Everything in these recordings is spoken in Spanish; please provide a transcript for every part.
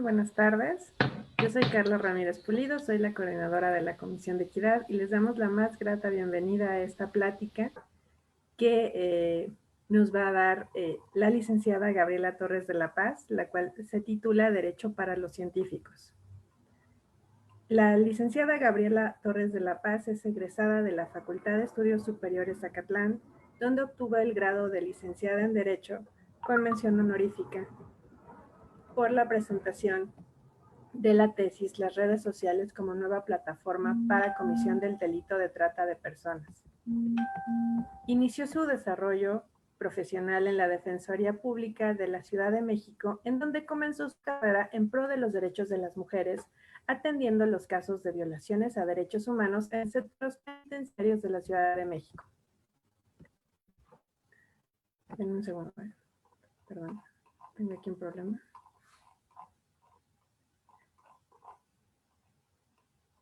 tal? Buenas tardes. Yo soy Carla Ramírez Pulido, soy la coordinadora de la Comisión de Equidad y les damos la más grata bienvenida a esta plática que nos va a dar la licenciada Gabriela Torres de la Paz, la cual se titula Derecho para los Científicos. La licenciada Gabriela Torres de la Paz es egresada de la Facultad de Estudios Superiores Acatlán, donde obtuvo el grado de licenciada en Derecho con mención honorífica por la presentación de la tesis Las redes sociales como nueva plataforma para comisión del delito de trata de personas. Inició su desarrollo profesional en la Defensoría Pública de la Ciudad de México, en donde comenzó su carrera en pro de los derechos de las mujeres, atendiendo los casos de violaciones a derechos humanos en centros penitenciarios de la Ciudad de México. En un segundo, perdón, tengo aquí un problema.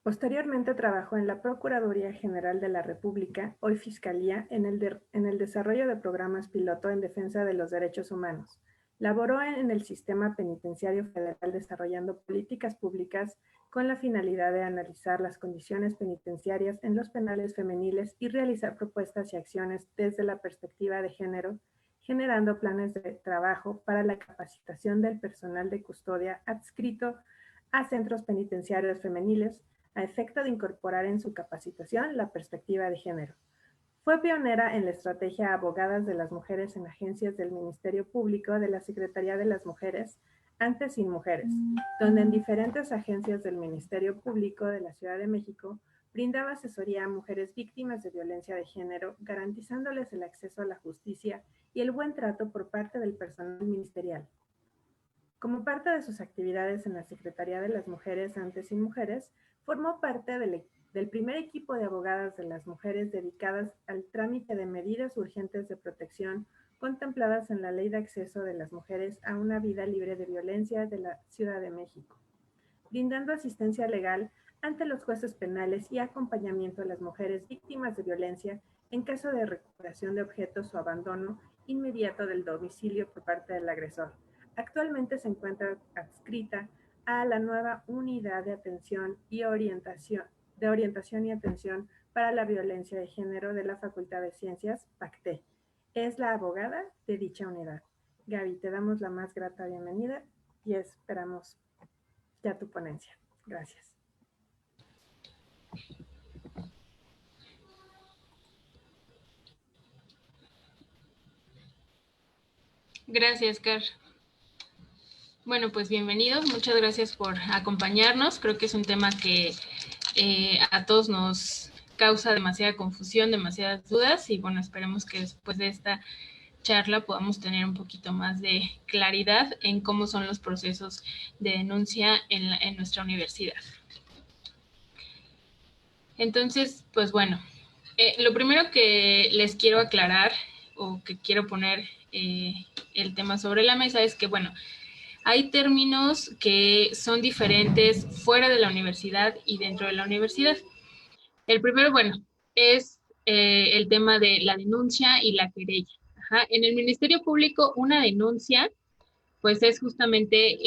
Posteriormente trabajó en la Procuraduría General de la República, hoy Fiscalía, en el desarrollo de programas piloto en defensa de los derechos humanos. Laboró en el sistema penitenciario federal desarrollando políticas públicas con la finalidad de analizar las condiciones penitenciarias en los penales femeniles y realizar propuestas y acciones desde la perspectiva de género, generando planes de trabajo para la capacitación del personal de custodia adscrito a centros penitenciarios femeniles, a efecto de incorporar en su capacitación la perspectiva de género. Fue pionera en la estrategia Abogadas de las Mujeres en agencias del Ministerio Público de la Secretaría de las Mujeres, Antes Sin Mujeres, donde en diferentes agencias del Ministerio Público de la Ciudad de México brindaba asesoría a mujeres víctimas de violencia de género, garantizándoles el acceso a la justicia y el buen trato por parte del personal ministerial. Como parte de sus actividades en la Secretaría de las Mujeres Antes Sin Mujeres, formó parte del primer equipo de abogadas de las mujeres dedicadas al trámite de medidas urgentes de protección contempladas en la Ley de Acceso de las Mujeres a una Vida Libre de Violencia de la Ciudad de México, brindando asistencia legal ante los jueces penales y acompañamiento a las mujeres víctimas de violencia en caso de recuperación de objetos o abandono inmediato del domicilio por parte del agresor. Actualmente se encuentra adscrita a la nueva Unidad de Atención y Orientación y Atención para la Violencia de Género de la Facultad de Ciencias, PACTE. Es la abogada de dicha unidad. Gaby, te damos la más grata bienvenida y esperamos ya tu ponencia. Gracias. Gracias, Car. Bueno, pues bienvenidos. Muchas gracias por acompañarnos. Creo que es un tema que a todos nos causa demasiada confusión, demasiadas dudas y bueno, esperemos que después de esta charla podamos tener un poquito más de claridad en cómo son los procesos de denuncia en nuestra universidad. Entonces, pues bueno, lo primero que les quiero aclarar o que quiero poner el tema sobre la mesa es que, bueno, hay términos que son diferentes fuera de la universidad y dentro de la universidad. El primero, bueno, es el tema de la denuncia y la querella. Ajá. En el Ministerio Público, una denuncia, pues es justamente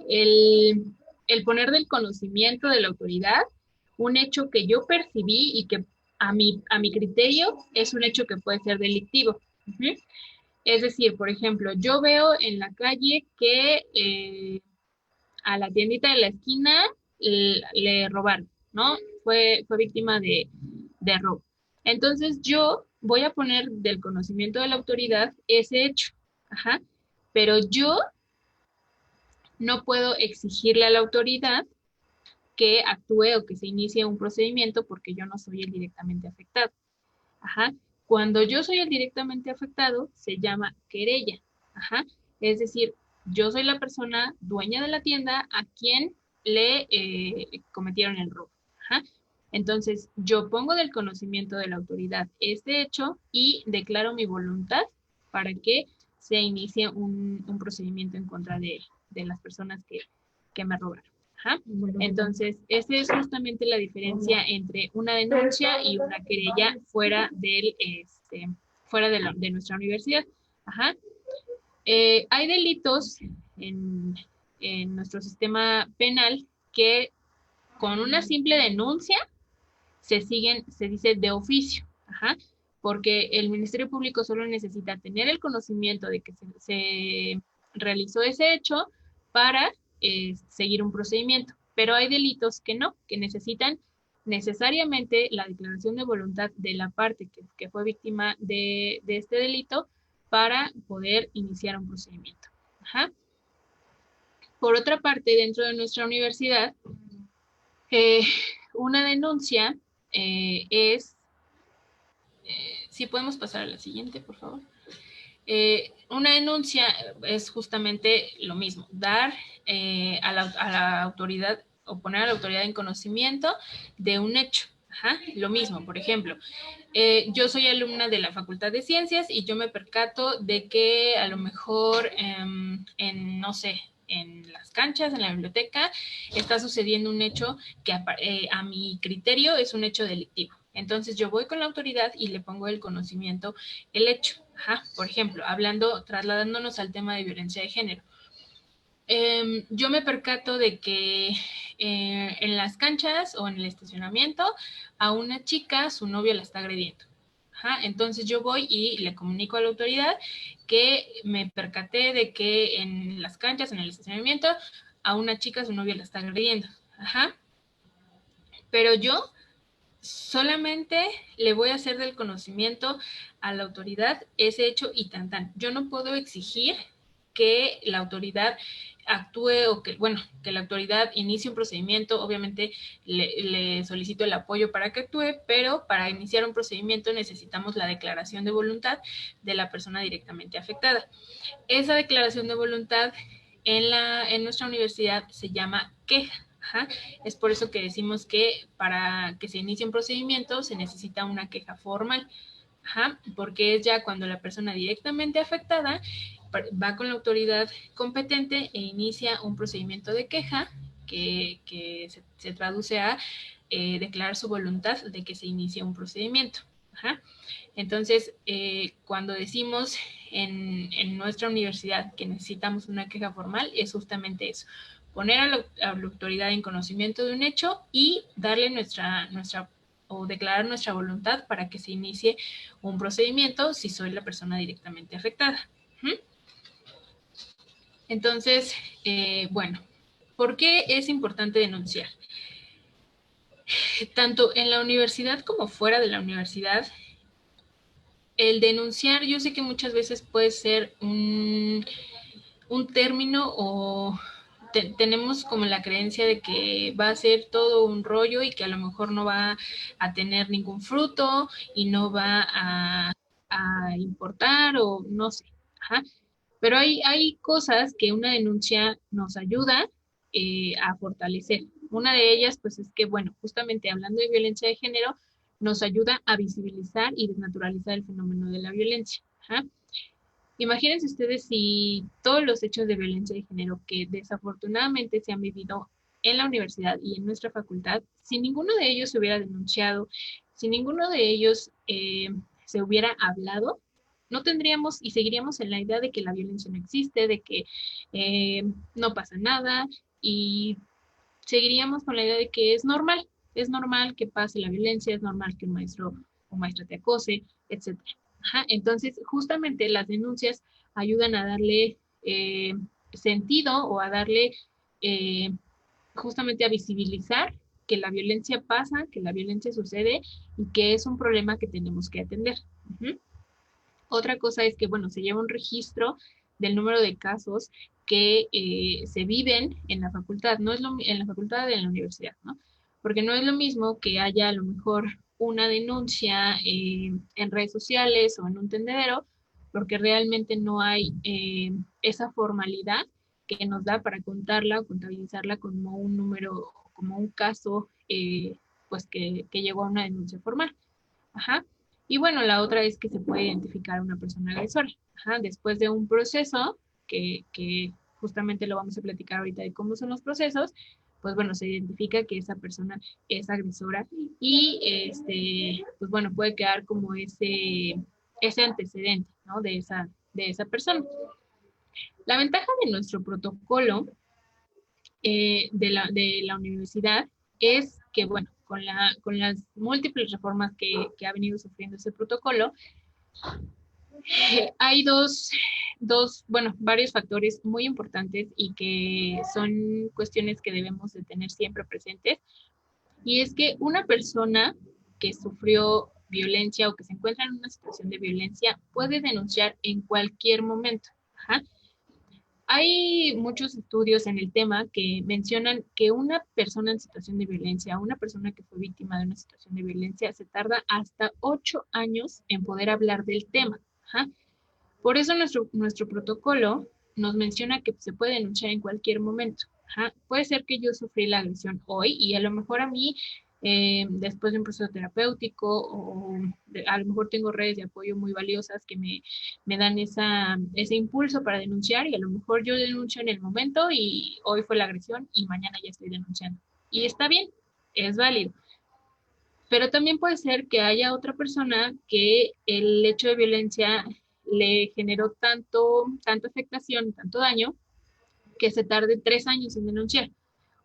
el poner del conocimiento de la autoridad un hecho que yo percibí y que a mi criterio es un hecho que puede ser delictivo. Uh-huh. Es decir, por ejemplo, yo veo en la calle que a la tiendita de la esquina le robaron, ¿no? Fue víctima de robo. Entonces yo voy a poner del conocimiento de la autoridad ese hecho, ajá, pero yo no puedo exigirle a la autoridad que actúe o que se inicie un procedimiento porque yo no soy el directamente afectado. Ajá. Cuando yo soy el directamente afectado, se llama querella. Ajá. Es decir, yo soy la persona dueña de la tienda a quien le cometieron el robo. Ajá. Entonces, yo pongo del conocimiento de la autoridad este hecho y declaro mi voluntad para que se inicie un procedimiento en contra de las personas que me robaron. Ajá. Entonces, esa es justamente la diferencia entre una denuncia y una querella fuera de nuestra universidad. Ajá. Hay delitos en nuestro sistema penal que con una simple denuncia se dice de oficio, ajá, porque el Ministerio Público solo necesita tener el conocimiento de que se realizó ese hecho para seguir un procedimiento. Pero hay delitos que no, que necesitan necesariamente la declaración de voluntad de la parte que fue víctima de este delito para poder iniciar un procedimiento. Ajá. Por otra parte, dentro de nuestra universidad, eh, una denuncia es, si podemos pasar a la siguiente, por favor. Una denuncia es justamente lo mismo, dar a la autoridad o poner a la autoridad en conocimiento de un hecho. Ajá, lo mismo, por ejemplo, yo soy alumna de la Facultad de Ciencias y yo me percato de que a lo mejor no sé, en las canchas, en la biblioteca, está sucediendo un hecho que a mi criterio es un hecho delictivo. Entonces yo voy con la autoridad y le pongo el conocimiento, el hecho. Ajá, por ejemplo, trasladándonos al tema de violencia de género. Yo me percato de que en las canchas o en el estacionamiento a una chica su novio la está agrediendo. Ajá, entonces yo voy y le comunico a la autoridad que me percaté de que en las canchas, en el estacionamiento, a una chica su novio la está agrediendo. Ajá. Pero yo solamente le voy a hacer del conocimiento a la autoridad ese hecho y tan tan. Yo no puedo exigir que la autoridad actúe o que, bueno, que la autoridad inicie un procedimiento. Obviamente le solicito el apoyo para que actúe, pero para iniciar un procedimiento necesitamos la declaración de voluntad de la persona directamente afectada. Esa declaración de voluntad en nuestra universidad se llama queja. Ajá. Es por eso que decimos que para que se inicie un procedimiento se necesita una queja formal. Ajá, porque es ya cuando la persona directamente afectada va con la autoridad competente e inicia un procedimiento de queja que se traduce a declarar su voluntad de que se inicie un procedimiento. Ajá. Entonces, cuando decimos en nuestra universidad que necesitamos una queja formal, es justamente eso, poner a la autoridad en conocimiento de un hecho y darle o declarar nuestra voluntad para que se inicie un procedimiento si soy la persona directamente afectada. Entonces, bueno, ¿por qué es importante denunciar? Tanto en la universidad como fuera de la universidad, el denunciar, yo sé que muchas veces puede ser un término o tenemos como la creencia de que va a ser todo un rollo y que a lo mejor no va a tener ningún fruto y no va a importar o no sé. Ajá. Pero hay cosas que una denuncia nos ayuda a fortalecer. Una de ellas, pues es que, bueno, justamente hablando de violencia de género, nos ayuda a visibilizar y desnaturalizar el fenómeno de la violencia. Ajá. Imagínense ustedes si todos los hechos de violencia de género que desafortunadamente se han vivido en la universidad y en nuestra facultad, si ninguno de ellos se hubiera denunciado, si ninguno de ellos se hubiera hablado, no tendríamos y seguiríamos en la idea de que la violencia no existe, de que no pasa nada y seguiríamos con la idea de que es normal que pase la violencia, es normal que un maestro o maestra te acose, etcétera. Ajá, entonces, justamente las denuncias ayudan a darle sentido o a darle eh, justamente a visibilizar que la violencia pasa, que la violencia sucede y que es un problema que tenemos que atender. Uh-huh. Otra cosa es que, bueno, se lleva un registro del número de casos que se viven en la facultad, no es en la facultad en la universidad, ¿no? Porque no es lo mismo que haya a lo mejor una denuncia en redes sociales o en un tendedero, porque realmente no hay esa formalidad que nos da para contarla o contabilizarla como un número, como un caso, pues que llegó a una denuncia formal. Ajá. Y bueno, la otra es que se puede identificar a una persona agresora. Ajá. Después de un proceso, que justamente lo vamos a platicar ahorita de cómo son los procesos, pues bueno, se identifica que esa persona es agresora y pues bueno, puede quedar como ese antecedente, ¿no? De esa persona. La ventaja de nuestro protocolo de la universidad es que, bueno, con las múltiples reformas que ha venido sufriendo ese protocolo, hay bueno, varios factores muy importantes y que son cuestiones que debemos de tener siempre presentes. Y es que una persona que sufrió violencia o que se encuentra en una situación de violencia puede denunciar en cualquier momento. Ajá. Hay muchos estudios en el tema que mencionan que una persona en situación de violencia, una persona que fue víctima de una situación de violencia, se tarda hasta 8 años en poder hablar del tema. Ajá. Por eso nuestro protocolo nos menciona que se puede denunciar en cualquier momento. Ajá. Puede ser que yo sufrí la agresión hoy y a lo mejor a mí, después de un proceso terapéutico, a lo mejor tengo redes de apoyo muy valiosas que me dan ese impulso para denunciar y a lo mejor yo denuncio en el momento y hoy fue la agresión y mañana ya estoy denunciando. Y está bien, es válido. Pero también puede ser que haya otra persona que el hecho de violencia le generó tanta afectación, tanto daño, que se tarde 3 años en denunciar.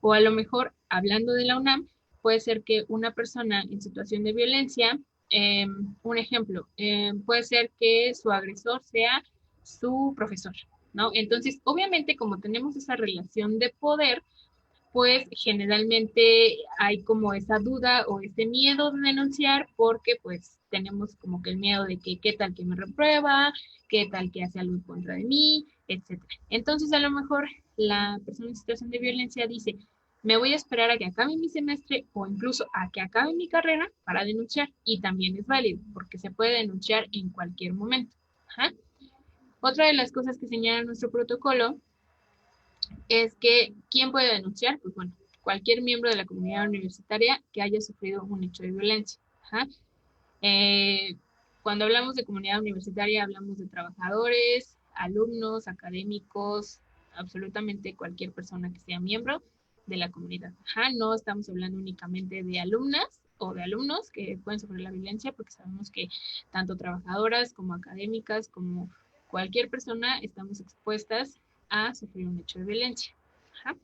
O a lo mejor, hablando de la UNAM, puede ser que una persona en situación de violencia, un ejemplo, puede ser que su agresor sea su profesor, ¿no? Entonces, obviamente, como tenemos esa relación de poder, pues generalmente hay como esa duda o ese miedo de denunciar porque pues tenemos como que el miedo de que qué tal que me reprueba, qué tal que hace algo en contra de mí, etcétera. Entonces a lo mejor la persona en situación de violencia dice, me voy a esperar a que acabe mi semestre o incluso a que acabe mi carrera para denunciar y también es válido porque se puede denunciar en cualquier momento. Ajá. Otra de las cosas que señala nuestro protocolo es que, ¿quién puede denunciar? Pues bueno, cualquier miembro de la comunidad universitaria que haya sufrido un hecho de violencia. Ajá. Eh, Cuando hablamos de comunidad universitaria, hablamos de trabajadores, alumnos, académicos, absolutamente cualquier persona que sea miembro de la comunidad. Ajá. No estamos hablando únicamente de alumnas o de alumnos que pueden sufrir la violencia, porque sabemos que tanto trabajadoras como académicas, como cualquier persona, estamos expuestas a sufrir un hecho de violencia. Ajá.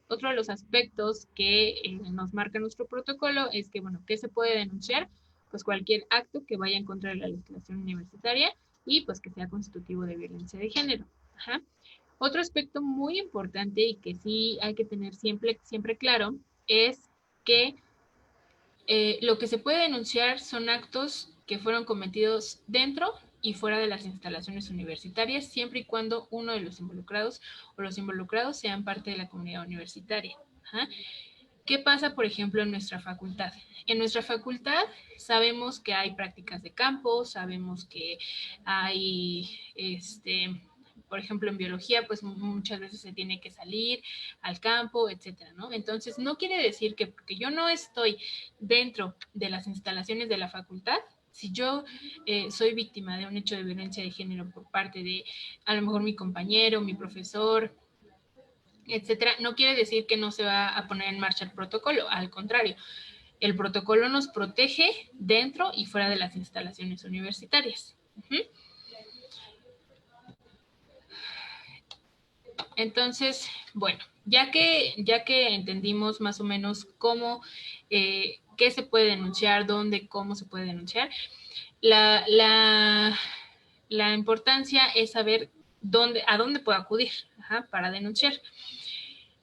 Otro de los aspectos que nos marca nuestro protocolo es que, bueno, ¿qué se puede denunciar? Pues cualquier acto que vaya en contra de la legislación universitaria y pues que sea constitutivo de violencia de género. Ajá. Otro aspecto muy importante y que sí hay que tener siempre claro es que lo que se puede denunciar son actos que fueron cometidos dentro y fuera de las instalaciones universitarias, siempre y cuando uno de los involucrados o los involucrados sean parte de la comunidad universitaria. Ajá. ¿Qué pasa, por ejemplo, en nuestra facultad? En nuestra facultad sabemos que hay prácticas de campo, sabemos que hay, por ejemplo, en biología, pues muchas veces se tiene que salir al campo, etcétera, ¿no? Entonces, no quiere decir que porque yo no estoy dentro de las instalaciones de la facultad, si yo soy víctima de un hecho de violencia de género por parte de a lo mejor mi compañero, mi profesor, etcétera, no quiere decir que no se va a poner en marcha el protocolo, al contrario, el protocolo nos protege dentro y fuera de las instalaciones universitarias. Uh-huh. Entonces, bueno, ya que entendimos más o menos cómo, qué se puede denunciar, dónde, cómo se puede denunciar, la, la, la importancia es saber a dónde puedo acudir, ajá, para denunciar.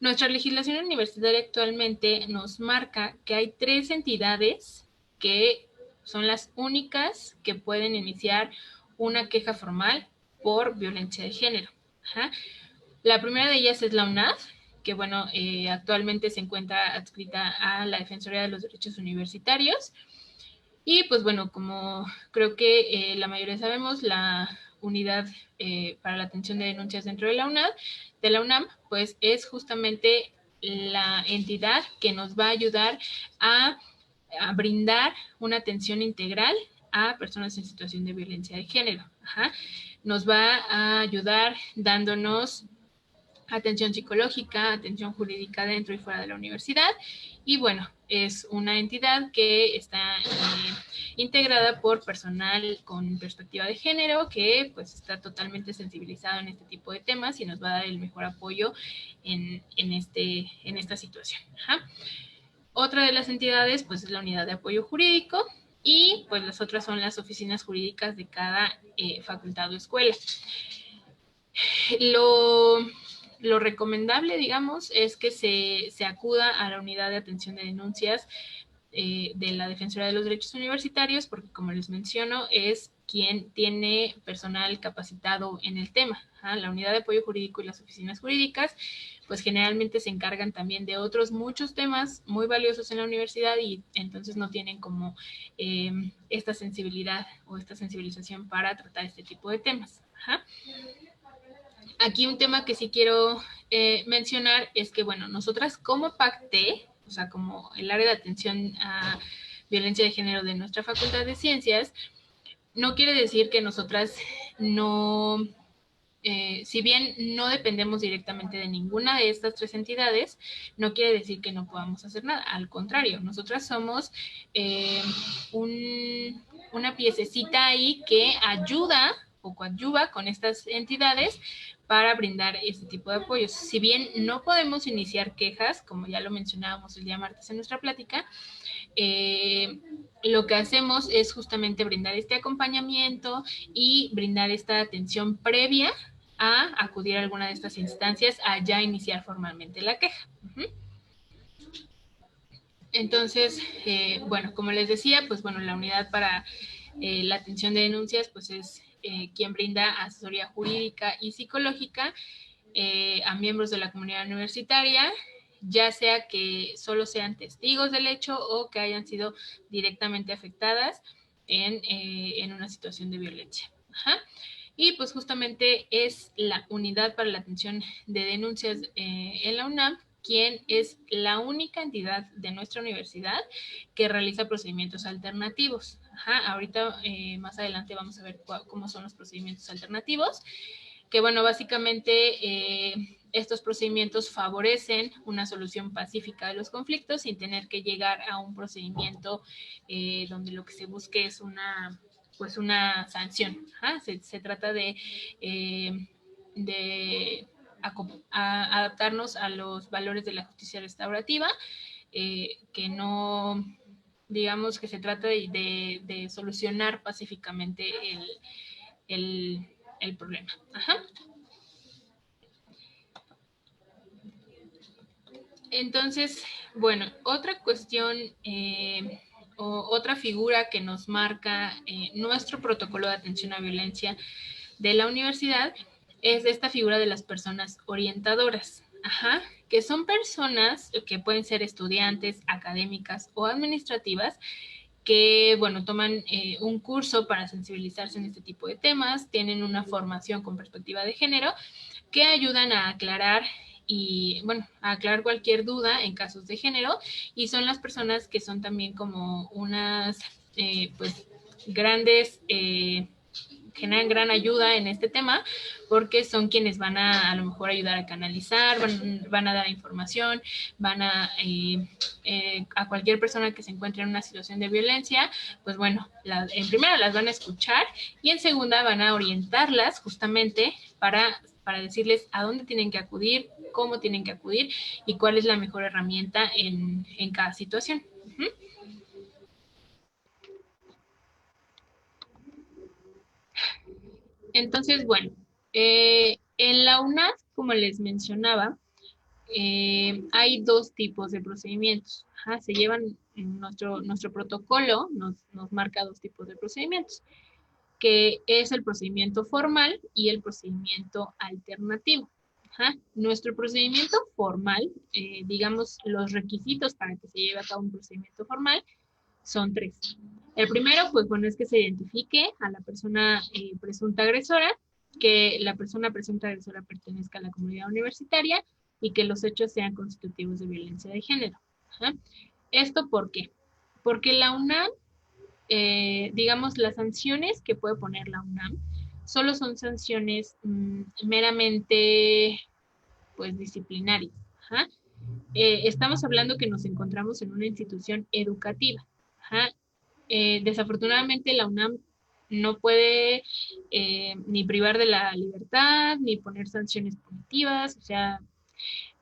Nuestra legislación universitaria actualmente nos marca que hay 3 entidades que son las únicas que pueden iniciar una queja formal por violencia de género. Ajá. La primera de ellas es la UNAD, que bueno, actualmente se encuentra adscrita a la Defensoría de los Derechos Universitarios. Y pues bueno, como creo que la mayoría sabemos, la unidad para la atención de denuncias dentro de la UNAM, pues es justamente la entidad que nos va a ayudar a brindar una atención integral a personas en situación de violencia de género. Ajá. Nos va a ayudar dándonos atención psicológica, atención jurídica dentro y fuera de la universidad. Y bueno, es una entidad que está integrada por personal con perspectiva de género que pues está totalmente sensibilizado en este tipo de temas y nos va a dar el mejor apoyo en esta situación. Ajá. Otra de las entidades pues es la unidad de apoyo jurídico y pues las otras son las oficinas jurídicas de cada facultad o escuela. Lo recomendable, digamos, es que se acuda a la unidad de atención de denuncias de la Defensoría de los Derechos Universitarios, porque como les menciono, es quien tiene personal capacitado en el tema. La unidad de apoyo jurídico y las oficinas jurídicas, pues generalmente se encargan también de otros muchos temas muy valiosos en la universidad y entonces no tienen como esta sensibilidad o esta sensibilización para tratar este tipo de temas. Ajá. Aquí un tema que sí quiero mencionar es que, bueno, nosotras como PACTE, o sea, como el área de atención a violencia de género de nuestra Facultad de Ciencias, no quiere decir que nosotras no, si bien no dependemos directamente de ninguna de estas tres entidades, no quiere decir que no podamos hacer nada. Al contrario, nosotras somos una piececita ahí que ayuda o coadyuva con estas entidades para brindar este tipo de apoyos. Si bien no podemos iniciar quejas, como ya lo mencionábamos el día martes en nuestra plática, lo que hacemos es justamente brindar este acompañamiento y brindar esta atención previa a acudir a alguna de estas instancias a ya iniciar formalmente la queja. Entonces, bueno, como les decía, pues bueno, la unidad para la atención de denuncias, pues es quien brinda asesoría jurídica y psicológica a miembros de la comunidad universitaria, ya sea que solo sean testigos del hecho o que hayan sido directamente afectadas en una situación de violencia. Ajá. Y pues justamente es la unidad para la atención de denuncias en la UNAM quien es la única entidad de nuestra universidad que realiza procedimientos alternativos. Ajá, ahorita más adelante vamos a ver cómo son los procedimientos alternativos, que bueno, básicamente estos procedimientos favorecen una solución pacífica de los conflictos sin tener que llegar a un procedimiento donde lo que se busque es una sanción. Se trata de adaptarnos a los valores de la justicia restaurativa, que no, digamos que se trata de solucionar pacíficamente el problema. Ajá. Entonces, bueno, otra cuestión o otra figura que nos marca nuestro protocolo de atención a violencia de la universidad es esta figura de las personas orientadoras. Ajá, que son personas que pueden ser estudiantes, académicas o administrativas que, bueno, toman un curso para sensibilizarse en este tipo de temas, tienen una formación con perspectiva de género, que ayudan a aclarar y, bueno, a aclarar cualquier duda en casos de género, y son las personas que son también como unas, pues, grandes generan gran ayuda en este tema porque son quienes van a lo mejor ayudar a canalizar, van a dar información, van a cualquier persona que se encuentre en una situación de violencia, pues bueno, en primera las van a escuchar y en segunda van a orientarlas justamente para decirles a dónde tienen que acudir, cómo tienen que acudir y cuál es la mejor herramienta en cada situación. Uh-huh. Entonces, bueno, en la UNAD, como les mencionaba, hay dos tipos de procedimientos. Ajá, se llevan, nuestro protocolo nos marca dos tipos de procedimientos, que es el procedimiento formal y el procedimiento alternativo. Ajá. Nuestro procedimiento formal, digamos, los requisitos para que se lleve a cabo un procedimiento formal son tres. El primero, pues bueno, es que se identifique a la persona presunta agresora, que la persona presunta agresora pertenezca a la comunidad universitaria y que los hechos sean constitutivos de violencia de género. Ajá. ¿Esto por qué? Porque la UNAM, digamos, las sanciones que puede poner la UNAM solo son sanciones meramente, pues, disciplinarias. Ajá. Estamos hablando que nos encontramos en una institución educativa. Ajá. Desafortunadamente la UNAM no puede ni privar de la libertad, ni poner sanciones punitivas, o sea,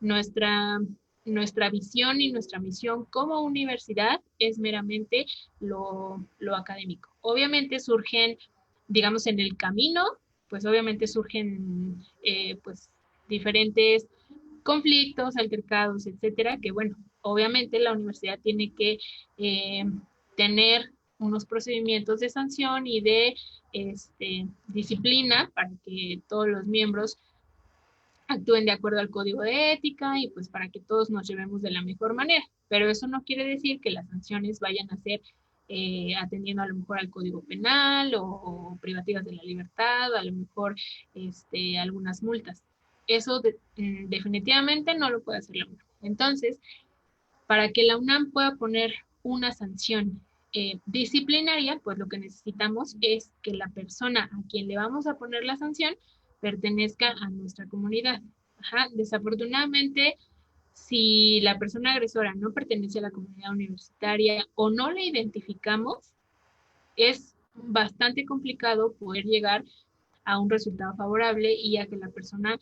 nuestra, nuestra visión y nuestra misión como universidad es meramente lo académico. Obviamente surgen, digamos, en el camino, pues obviamente surgen pues diferentes conflictos, altercados, etcétera, que bueno, obviamente la universidad tiene que tener unos procedimientos de sanción y de disciplina para que todos los miembros actúen de acuerdo al código de ética y pues para que todos nos llevemos de la mejor manera. Pero eso no quiere decir que las sanciones vayan a ser atendiendo a lo mejor al código penal o privativas de la libertad, a lo mejor algunas multas. Eso definitivamente no lo puede hacer la UNAM. Entonces, para que la UNAM pueda poner una sanción disciplinaria, pues lo que necesitamos es que la persona a quien le vamos a poner la sanción pertenezca a nuestra comunidad. Ajá. Desafortunadamente, si la persona agresora no pertenece a la comunidad universitaria o no la identificamos, es bastante complicado poder llegar a un resultado favorable y a que la persona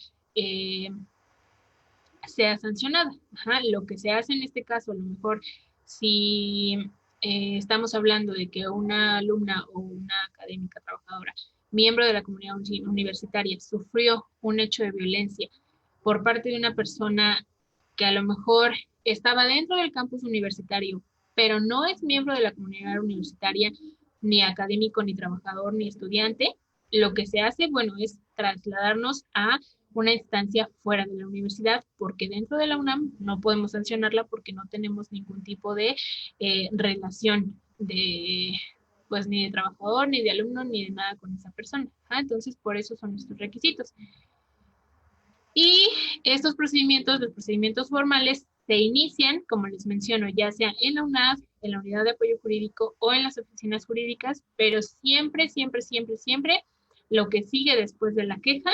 sea sancionada. Ajá. Lo que se hace en este caso, a lo mejor, si estamos hablando de que una alumna o una académica trabajadora, miembro de la comunidad universitaria, sufrió un hecho de violencia por parte de una persona que a lo mejor estaba dentro del campus universitario, pero no es miembro de la comunidad universitaria, ni académico, ni trabajador, ni estudiante, lo que se hace, bueno, es trasladarnos a una instancia fuera de la universidad, porque dentro de la UNAM no podemos sancionarla porque no tenemos ningún tipo de relación de, pues ni de trabajador, ni de alumno, ni de nada con esa persona. Entonces, por eso son nuestros requisitos. Y estos procedimientos, los procedimientos formales, se inician, como les menciono, ya sea en la UNAD, en la unidad de apoyo jurídico o en las oficinas jurídicas, pero siempre, siempre, siempre, siempre, lo que sigue después de la queja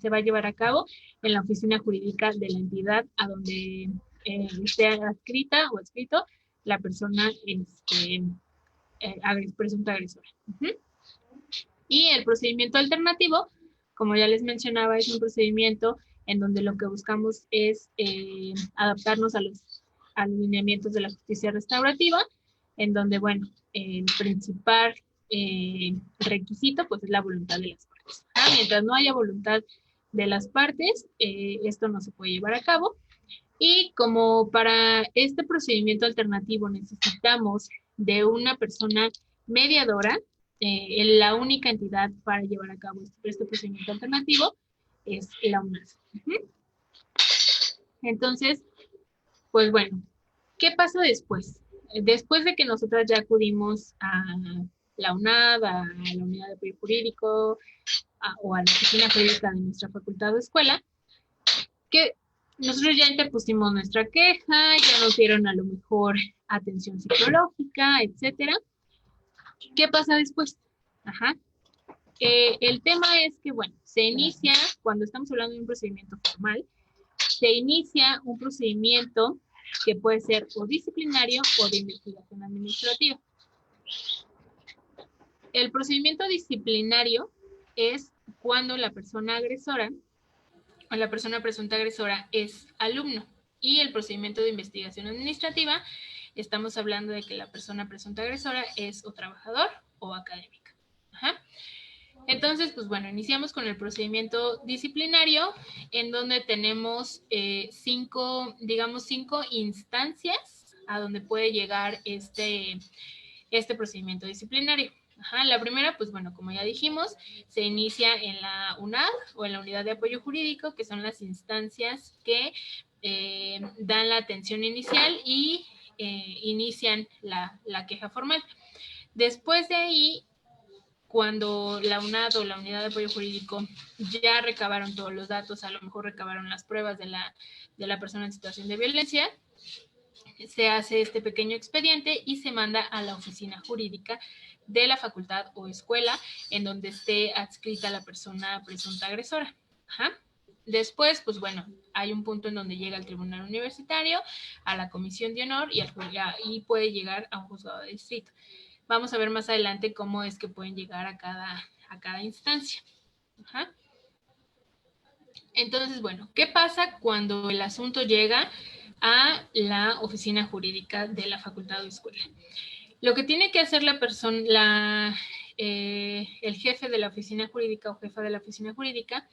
se va a llevar a cabo en la oficina jurídica de la entidad a donde sea adscrita o adscrito la persona presunta agresora. Y el procedimiento alternativo, como ya les mencionaba, es un procedimiento en donde lo que buscamos es adaptarnos a los lineamientos de la justicia restaurativa, en donde, bueno, el principal requisito pues es la voluntad de las partes. Mientras no haya voluntad de las partes, esto no se puede llevar a cabo. Y como para este procedimiento alternativo necesitamos de una persona mediadora, la única entidad para llevar a cabo este procedimiento alternativo es la UNAD. Entonces, pues bueno, ¿qué pasa después? Después de que nosotras ya acudimos a la UNAD, a la unidad de apoyo jurídico o a la oficina jurídica de nuestra facultad o escuela, que nosotros ya interpusimos nuestra queja, ya nos dieron a lo mejor atención psicológica, etcétera. ¿Qué pasa después? Ajá. El tema es que, bueno, se inicia, cuando estamos hablando de un procedimiento formal, se inicia un procedimiento que puede ser o disciplinario o de investigación administrativa. El procedimiento disciplinario es cuando la persona agresora o la persona presunta agresora es alumno, y el procedimiento de investigación administrativa, estamos hablando de que la persona presunta agresora es o trabajador o académica. Ajá. Entonces, pues bueno, iniciamos con el procedimiento disciplinario, en donde tenemos cinco instancias a donde puede llegar este procedimiento disciplinario. Ajá, la primera, pues bueno, como ya dijimos, se inicia en la UNAD o en la unidad de apoyo jurídico, que son las instancias que dan la atención inicial y inician la queja formal. Después de ahí, cuando la UNAD o la unidad de apoyo jurídico ya recabaron todos los datos, a lo mejor recabaron las pruebas de la persona en situación de violencia, se hace este pequeño expediente y se manda a la oficina jurídica de la facultad o escuela en donde esté adscrita la persona presunta agresora. Ajá. Después, pues bueno, hay un punto en donde llega al tribunal universitario, a la comisión de honor y puede llegar a un juzgado de distrito. Vamos a ver más adelante cómo es que pueden llegar a cada instancia. Ajá. Entonces, bueno, ¿qué pasa cuando el asunto llega a la oficina jurídica de la facultad o escuela? Lo que tiene que hacer la persona, el jefe de la oficina jurídica o jefa de la oficina jurídica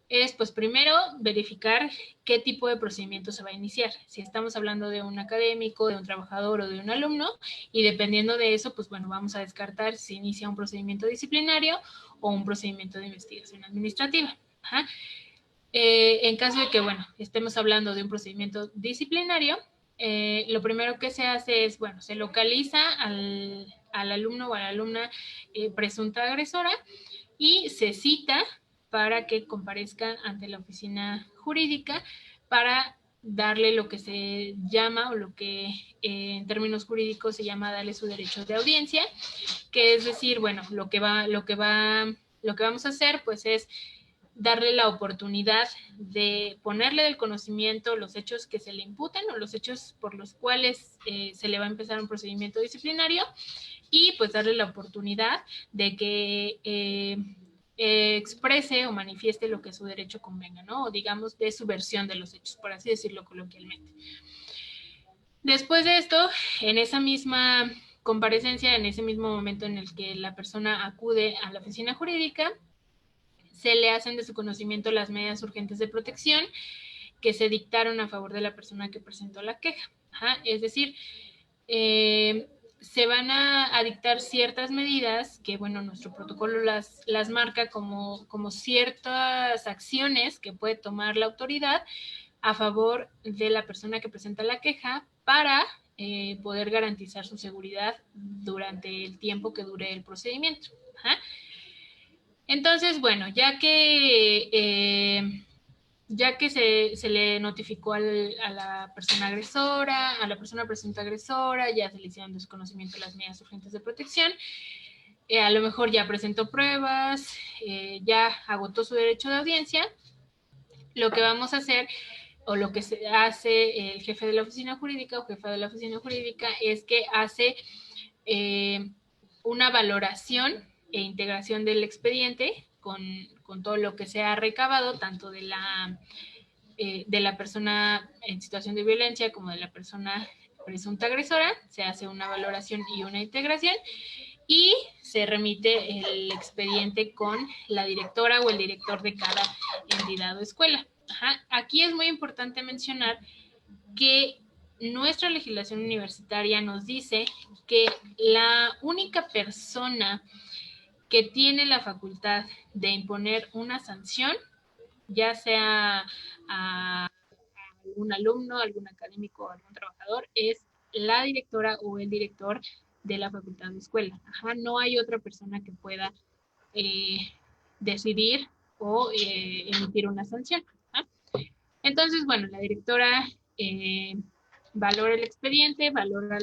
es, pues, primero verificar qué tipo de procedimiento se va a iniciar. Si estamos hablando de un académico, de un trabajador o de un alumno, y dependiendo de eso, pues, bueno, vamos a descartar si inicia un procedimiento disciplinario o un procedimiento de investigación administrativa. Ajá. En caso de que, bueno, estemos hablando de un procedimiento disciplinario, lo primero que se hace es, bueno, se localiza al alumno o a la alumna presunta agresora y se cita para que comparezca ante la oficina jurídica para darle lo que se llama o lo que en términos jurídicos se llama darle su derecho de audiencia, que es decir, bueno, lo que vamos a hacer pues es darle la oportunidad de ponerle del conocimiento los hechos que se le imputen o los hechos por los cuales se le va a empezar un procedimiento disciplinario y pues darle la oportunidad de que exprese o manifieste lo que su derecho convenga, ¿no? O digamos de su versión de los hechos, por así decirlo coloquialmente. Después de esto, en esa misma comparecencia, en ese mismo momento en el que la persona acude a la oficina jurídica, se le hacen de su conocimiento las medidas urgentes de protección que se dictaron a favor de la persona que presentó la queja. Ajá, es decir, se van a dictar ciertas medidas que, bueno, nuestro protocolo las marca como ciertas acciones que puede tomar la autoridad a favor de la persona que presenta la queja para poder garantizar su seguridad durante el tiempo que dure el procedimiento. Ajá. Entonces, bueno, ya que se le notificó a la persona agresora, a la persona presunta agresora, ya se le hicieron desconocimiento las medidas urgentes de protección, a lo mejor ya presentó pruebas, ya agotó su derecho de audiencia, lo que vamos a hacer o lo que se hace el jefe de la oficina jurídica o jefa de la oficina jurídica es que hace una valoración e integración del expediente con todo lo que se ha recabado, tanto de la persona en situación de violencia como de la persona presunta agresora. Se hace una valoración y una integración y se remite el expediente con la directora o el director de cada entidad o escuela. Ajá. Aquí es muy importante mencionar que nuestra legislación universitaria nos dice que la única persona que tiene la facultad de imponer una sanción, ya sea a algún alumno, algún académico o algún trabajador, es la directora o el director de la facultad o escuela. Ajá, no hay otra persona que pueda eh, decidir o emitir una sanción. ¿Ah? Entonces, bueno, la directora valora el expediente, valora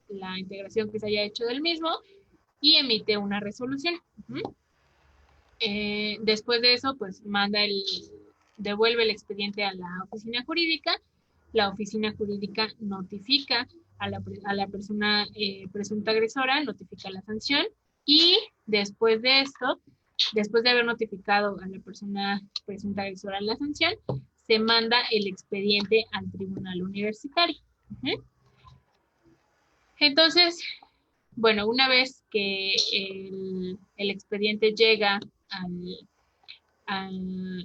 la integración que se haya hecho del mismo y emite una resolución. Después de eso, pues devuelve el expediente a la oficina jurídica. La oficina jurídica notifica a la persona presunta agresora, notifica la sanción y después de esto, después de haber notificado a la persona presunta agresora la sanción, se manda el expediente al tribunal universitario. Entonces, bueno, una vez que el expediente llega al, al,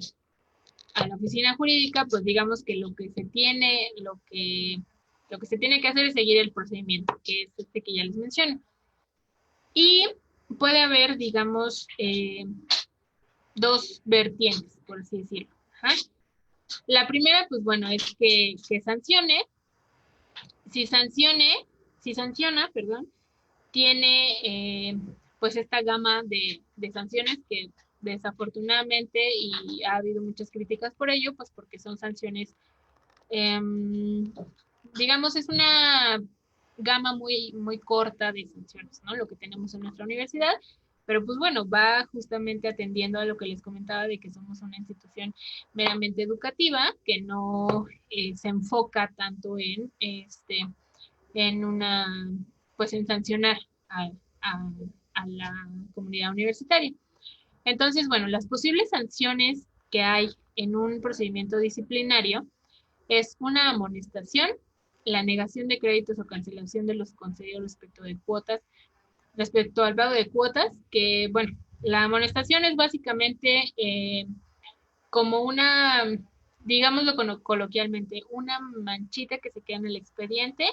a la oficina jurídica, pues digamos que lo que se tiene que hacer es seguir el procedimiento, que es este que ya les mencioné. Y puede haber, digamos, dos vertientes, por así decirlo. Ajá. La primera, pues bueno, es que sancione. Si sanciona, perdón, tiene pues esta gama de sanciones que desafortunadamente, y ha habido muchas críticas por ello, pues porque son sanciones, digamos, es una gama muy, muy corta de sanciones, ¿no? Lo que tenemos en nuestra universidad, pero pues bueno, va justamente atendiendo a lo que les comentaba de que somos una institución meramente educativa, que no se enfoca tanto en una, pues en sancionar a- a la comunidad universitaria. Entonces, bueno, las posibles sanciones que hay en un procedimiento disciplinario es una amonestación, la negación de créditos o cancelación de los concedidos respecto al pago de cuotas, que, bueno, la amonestación es básicamente como una, digámoslo coloquialmente, una manchita que se queda en el expediente,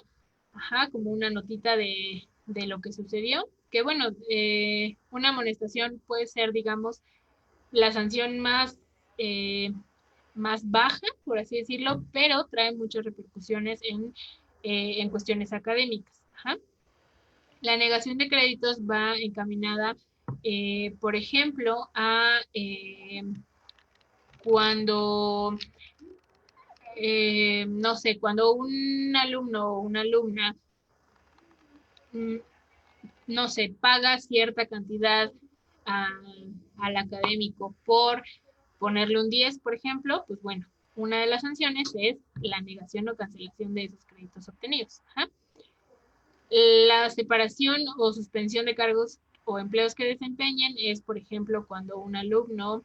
ajá, como una notita de lo que sucedió, que bueno, una amonestación puede ser, digamos, la sanción más baja, por así decirlo, pero trae muchas repercusiones en cuestiones académicas. Ajá. La negación de créditos va encaminada, por ejemplo, a cuando, no sé, cuando un alumno o una alumna, mm, no sé, paga cierta cantidad a- al académico por ponerle un 10, por ejemplo, pues bueno, una de las sanciones es la negación o cancelación de esos créditos obtenidos. Ajá. La separación o suspensión de cargos o empleos que desempeñen es, por ejemplo, cuando un alumno,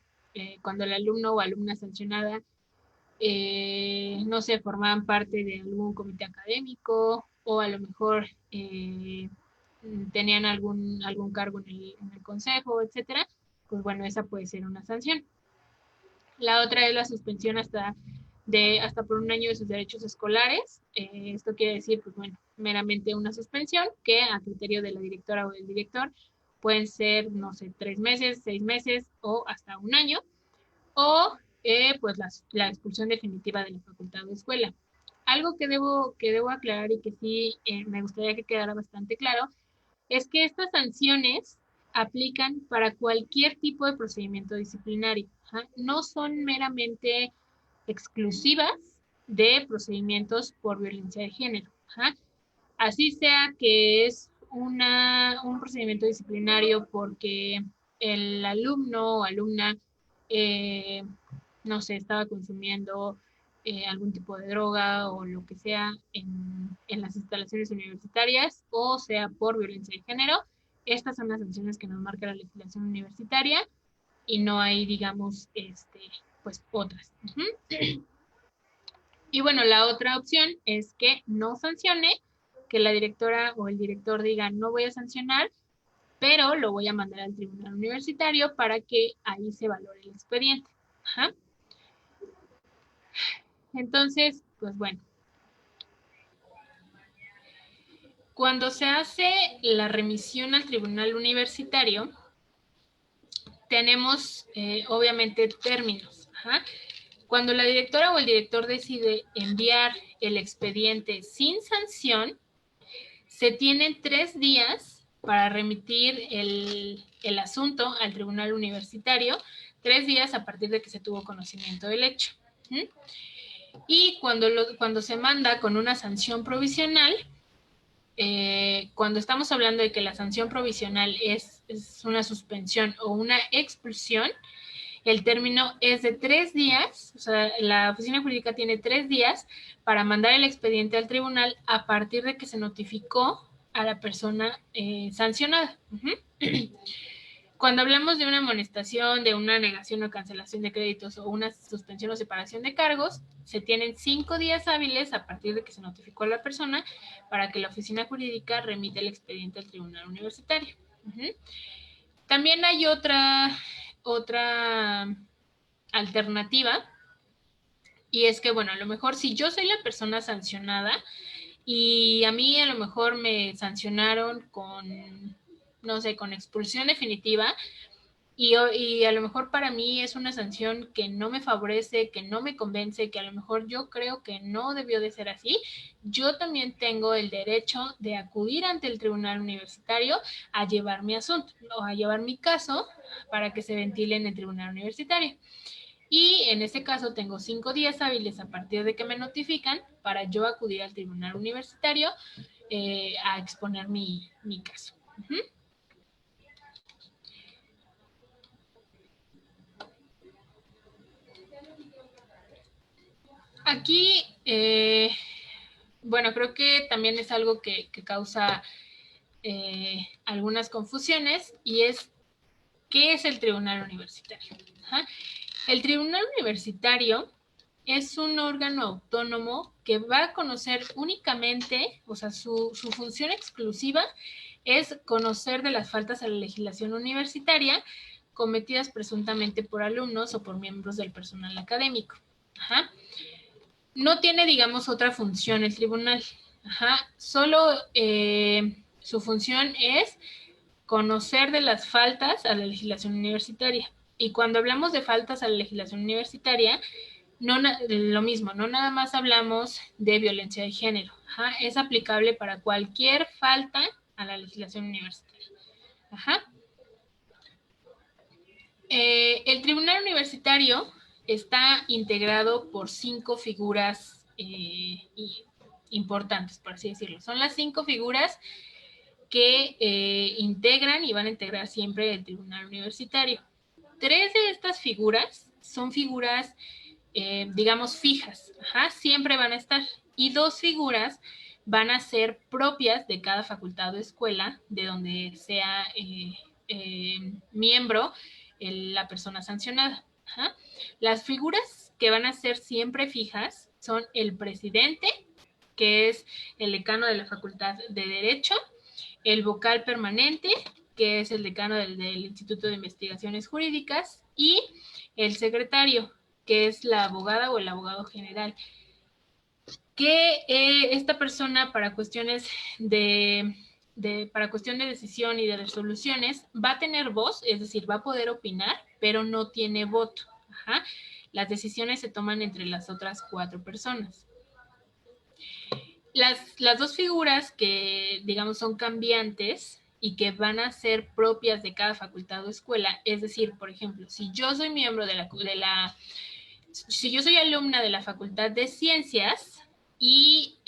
cuando el alumno o alumna sancionada, no sé, formaban parte de algún comité académico o a lo mejor tenían algún cargo en el consejo, etcétera, pues bueno, esa puede ser una sanción. La otra es la suspensión hasta por un año de sus derechos escolares. Esto quiere decir, pues bueno, meramente una suspensión que a criterio de la directora o del director pueden ser, no sé, 3 meses, 6 meses o hasta un año, o pues la expulsión definitiva de la facultad o escuela. Algo que debo aclarar y que sí me gustaría que quedara bastante claro es que estas sanciones aplican para cualquier tipo de procedimiento disciplinario. ¿Ja? No son meramente exclusivas de procedimientos por violencia de género. ¿Ja? Así sea que es un procedimiento disciplinario porque el alumno o alumna, eh, no sé, estaba consumiendo algún tipo de droga o lo que sea en las instalaciones universitarias, o sea por violencia de género. Estas son las sanciones que nos marca la legislación universitaria y no hay, digamos, pues otras. Y bueno, la otra opción es que no sancione, que la directora o el director diga no voy a sancionar, pero lo voy a mandar al tribunal universitario para que ahí se valore el expediente. Ajá. Entonces, pues bueno, cuando se hace la remisión al tribunal universitario, tenemos obviamente términos. Ajá. Cuando la directora o el director decide enviar el expediente sin sanción, se tienen 3 días para remitir el asunto al tribunal universitario, 3 días a partir de que se tuvo conocimiento del hecho. Y cuando se manda con una sanción provisional, cuando estamos hablando de que la sanción provisional es una suspensión o una expulsión, el término es de 3 días, o sea, la oficina jurídica tiene 3 días para mandar el expediente al tribunal a partir de que se notificó a la persona sancionada. Cuando hablamos de una amonestación, de una negación o cancelación de créditos o una suspensión o separación de cargos, se tienen 5 días hábiles a partir de que se notificó a la persona para que la oficina jurídica remita el expediente al tribunal universitario. También hay otra alternativa, y es que, bueno, a lo mejor si yo soy la persona sancionada y a mí a lo mejor me sancionaron con, no sé, con expulsión definitiva, y a lo mejor para mí es una sanción que no me favorece, que no me convence, que a lo mejor yo creo que no debió de ser así, yo también tengo el derecho de acudir ante el tribunal universitario a llevar mi asunto o a llevar mi caso para que se ventile en el tribunal universitario. Y en este caso tengo 5 días hábiles a partir de que me notifican para yo acudir al tribunal universitario a exponer mi caso. Aquí, bueno, creo que también es algo que causa algunas confusiones, y es, ¿qué es el tribunal universitario? Ajá. El tribunal universitario es un órgano autónomo que va a conocer únicamente, o sea, su función exclusiva es conocer de las faltas a la legislación universitaria cometidas presuntamente por alumnos o por miembros del personal académico. Ajá. No tiene, digamos, otra función el tribunal. Ajá. Solo su función es conocer de las faltas a la legislación universitaria. Y cuando hablamos de faltas a la legislación universitaria, no lo mismo, no nada más hablamos de violencia de género. Ajá. Es aplicable para cualquier falta a la legislación universitaria. Ajá. El tribunal universitario está integrado por 5 figuras importantes, por así decirlo. Son las 5 figuras que integran y van a integrar siempre el tribunal universitario. 3 de estas figuras son figuras, digamos, fijas. Ajá, siempre van a estar. Y 2 figuras van a ser propias de cada facultad o escuela de donde sea miembro la persona sancionada. Ajá. Las figuras que van a ser siempre fijas son el presidente, que es el decano de la Facultad de Derecho, el vocal permanente, que es el decano del Instituto de Investigaciones Jurídicas, y el secretario, que es la abogada o el abogado general. Que esta persona, para cuestiones para cuestión de decisión y de resoluciones, va a tener voz, es decir, va a poder opinar, pero no tiene voto. Ajá. Las decisiones se toman entre las otras 4 personas. Las 2 figuras que, digamos, son cambiantes y que van a ser propias de cada facultad o escuela, es decir, por ejemplo, si yo soy miembro si yo soy alumna de la Facultad de Ciencias y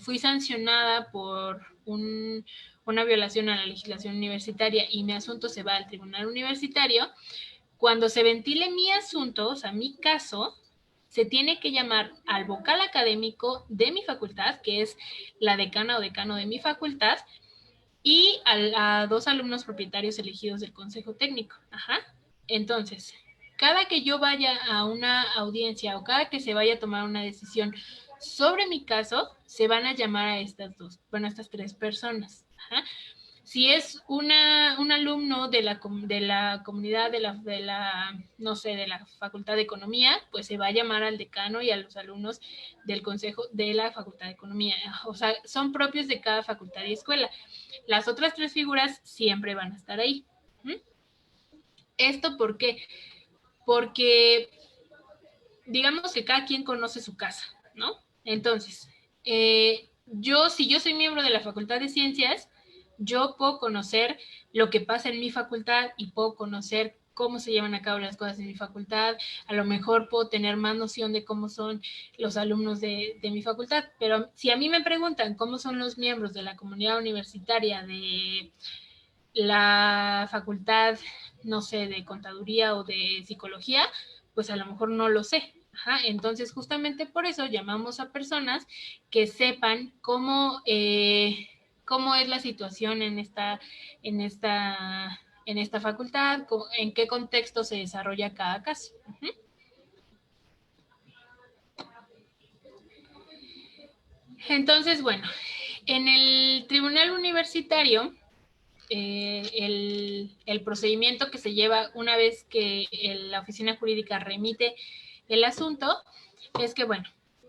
fui sancionada por una violación a la legislación universitaria y mi asunto se va al tribunal universitario, cuando se ventile mi asunto, o sea, mi caso, se tiene que llamar al vocal académico de mi facultad, que es la decana o decano de mi facultad, y a 2 alumnos propietarios elegidos del consejo técnico. Ajá. Entonces, cada que yo vaya a una audiencia o cada que se vaya a tomar una decisión sobre mi caso, se van a llamar a estas 3 personas. Ajá. Si es un alumno de la comunidad no sé, de la Facultad de Economía, pues se va a llamar al decano y a los alumnos del consejo de la Facultad de Economía. O sea, son propios de cada facultad y escuela. Las otras 3 figuras siempre van a estar ahí. ¿Esto por qué? Porque digamos que cada quien conoce su casa, ¿no? Entonces, si yo soy miembro de la Facultad de Ciencias, yo puedo conocer lo que pasa en mi facultad y puedo conocer cómo se llevan a cabo las cosas en mi facultad. A lo mejor puedo tener más noción de cómo son los alumnos de mi facultad, pero si a mí me preguntan cómo son los miembros de la comunidad universitaria de la facultad, no sé, de contaduría o de psicología, pues a lo mejor no lo sé. Ajá. Entonces, justamente por eso llamamos a personas que sepan cómo es la situación en esta facultad, en qué contexto se desarrolla cada caso. Uh-huh. Entonces, bueno, en el tribunal universitario, el procedimiento que se lleva una vez que la oficina jurídica remite el asunto es que, bueno,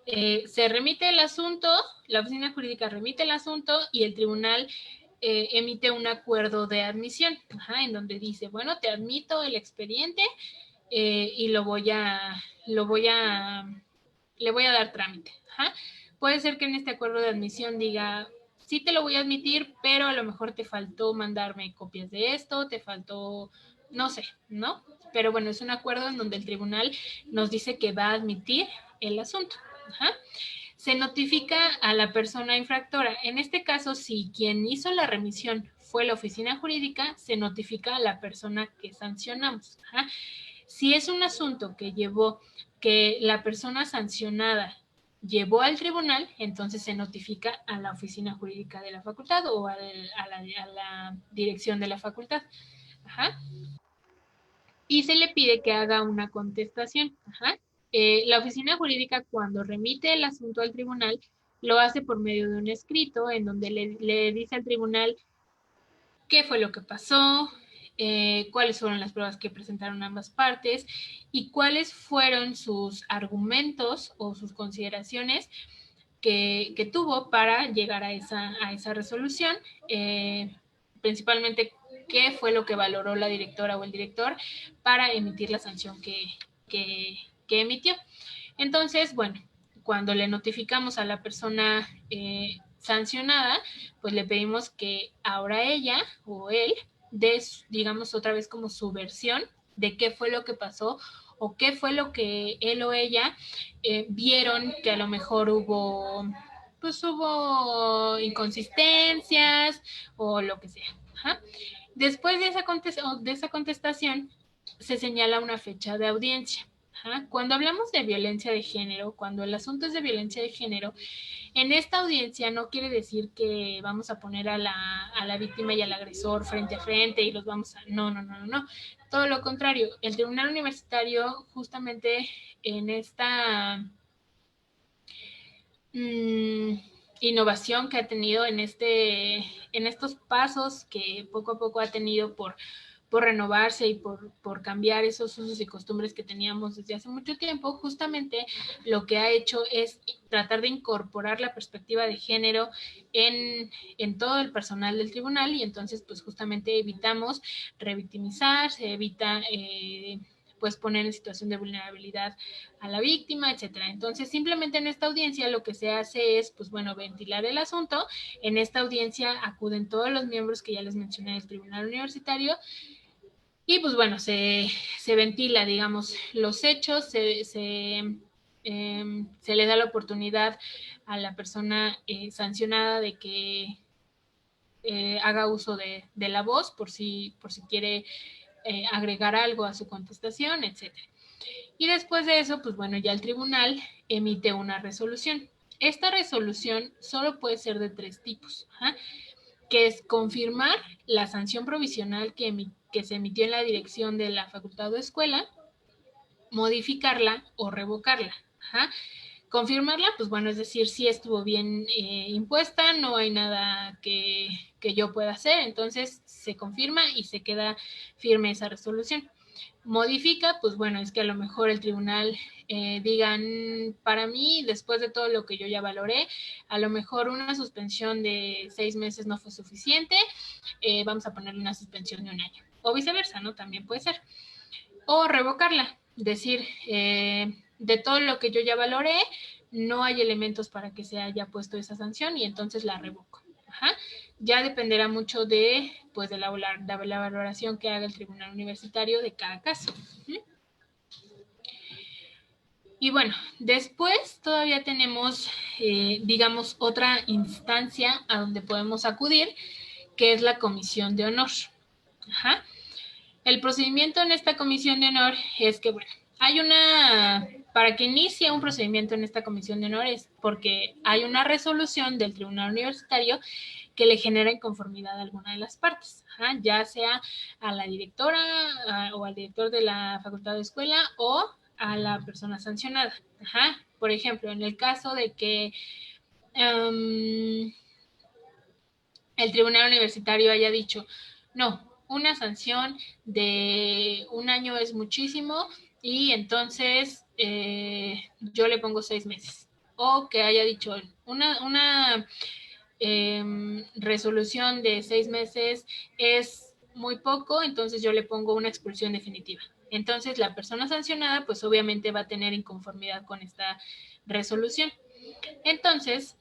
se remite el asunto, la oficina jurídica remite el asunto y el tribunal emite un acuerdo de admisión, ajá, en donde dice, bueno, te admito el expediente y le voy a dar trámite. Ajá. Puede ser que en este acuerdo de admisión diga, sí te lo voy a admitir, pero a lo mejor te faltó mandarme copias de esto, te faltó, no sé, ¿no? Pero bueno, es un acuerdo en donde el tribunal nos dice que va a admitir el asunto. Ajá. Se notifica a la persona infractora. En este caso, si quien hizo la remisión fue la oficina jurídica, se notifica a la persona que sancionamos. Ajá. Si es un asunto que llevó que la persona sancionada llevó al tribunal, entonces se notifica a la oficina jurídica de la facultad o a la dirección de la facultad. Ajá. Y se le pide que haga una contestación. Ajá. La oficina jurídica, cuando remite el asunto al tribunal, lo hace por medio de un escrito en donde le dice al tribunal qué fue lo que pasó, cuáles fueron las pruebas que presentaron ambas partes y cuáles fueron sus argumentos o sus consideraciones que tuvo para llegar a esa resolución, principalmente qué fue lo que valoró la directora o el director para emitir la sanción que emitió. Entonces, bueno, cuando le notificamos a la persona sancionada, pues le pedimos que ahora ella o él dé, digamos, otra vez como su versión de qué fue lo que pasó o qué fue lo que él o ella vieron que a lo mejor hubo inconsistencias o lo que sea. Ajá. Después de esa contestación, se señala una fecha de audiencia. Ajá. Cuando hablamos de violencia de género, cuando el asunto es de violencia de género, en esta audiencia no quiere decir que vamos a poner a la víctima y al agresor frente a frente y los vamos a... No, no, no, no, no. Todo lo contrario, el tribunal universitario justamente en esta innovación que ha tenido en estos pasos que poco a poco ha tenido por renovarse y por cambiar esos usos y costumbres que teníamos desde hace mucho tiempo, justamente lo que ha hecho es tratar de incorporar la perspectiva de género en todo el personal del tribunal y entonces pues justamente evitamos revictimizar, se evita pues poner en situación de vulnerabilidad a la víctima, etcétera. Entonces, simplemente en esta audiencia lo que se hace es, pues bueno, ventilar el asunto. En esta audiencia acuden todos los miembros que ya les mencioné del tribunal universitario y pues bueno, se ventila, digamos, los hechos, se le da la oportunidad a la persona sancionada de que haga uso de la voz por si quiere agregar algo a su contestación, etcétera. Y después de eso, pues bueno, ya el tribunal emite una resolución. Esta resolución solo puede ser de tres tipos, ¿ja? Que es confirmar la sanción provisional que se emitió en la dirección de la facultad o escuela, modificarla o revocarla. ¿Ja? Confirmarla, pues bueno, es decir, si estuvo bien impuesta, no hay nada que yo pueda hacer, entonces se confirma y se queda firme esa resolución. Modifica, pues bueno, es que a lo mejor el tribunal digan, para mí, después de todo lo que yo ya valoré, a lo mejor una suspensión de 6 meses no fue suficiente, vamos a ponerle una suspensión de 1 año. O viceversa, ¿no? También puede ser. O revocarla, decir, de todo lo que yo ya valoré, no hay elementos para que se haya puesto esa sanción y entonces la revoco. Ajá. Ya dependerá mucho de, pues, de la valoración que haga el tribunal universitario de cada caso. Y bueno, después todavía tenemos, digamos, otra instancia a donde podemos acudir, que es la comisión de honor. Ajá. El procedimiento en esta comisión de honor es que, bueno, para que inicie un procedimiento en esta comisión de honor es porque hay una resolución del tribunal universitario que le genera inconformidad a alguna de las partes, ajá, ya sea a la directora o al director de la facultad de escuela o a la persona sancionada. Ajá. Por ejemplo, en el caso de que el tribunal universitario haya dicho, no, una sanción de 1 año es muchísimo y entonces yo le pongo 6 meses. O que haya dicho, una resolución de 6 meses es muy poco, entonces yo le pongo una expulsión definitiva. Entonces la persona sancionada pues obviamente va a tener inconformidad con esta resolución. Entonces,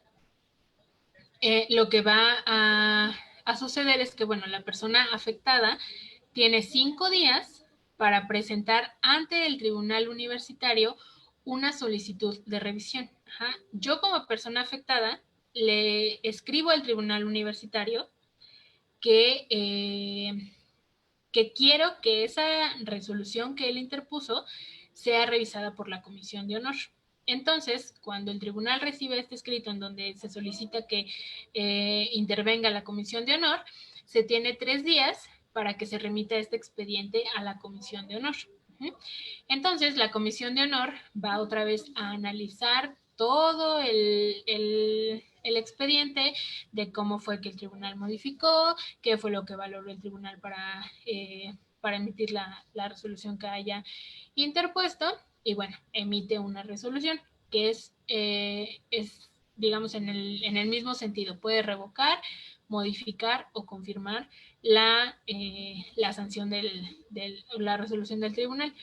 lo que va a suceder es que, bueno, la persona afectada tiene 5 días para presentar ante el tribunal universitario una solicitud de revisión. Ajá. Yo como persona afectada le escribo al tribunal universitario que quiero que esa resolución que él interpuso sea revisada por la comisión de honor. Entonces, cuando el tribunal recibe este escrito en donde se solicita que intervenga la Comisión de Honor, se tiene 3 días para que se remita este expediente a la Comisión de Honor. Entonces, la Comisión de Honor va otra vez a analizar todo el expediente de cómo fue que el tribunal modificó, qué fue lo que valoró el tribunal para emitir la resolución que haya interpuesto, y bueno, emite una resolución que es digamos, en el mismo sentido, puede revocar, modificar o confirmar la sanción la resolución del tribunal.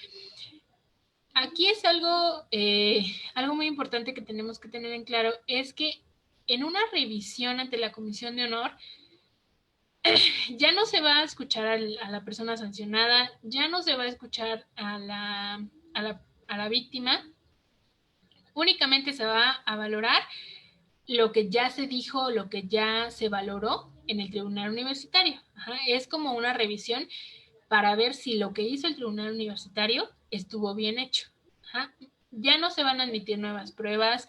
Aquí es algo muy importante que tenemos que tener en claro, es que en una revisión ante la Comisión de Honor, ya no se va a escuchar a la persona sancionada, ya no se va a escuchar a la víctima, únicamente se va a valorar lo que ya se dijo, lo que ya se valoró en el tribunal universitario. Es como una revisión para ver si lo que hizo el tribunal universitario estuvo bien hecho. Ya no se van a admitir nuevas pruebas,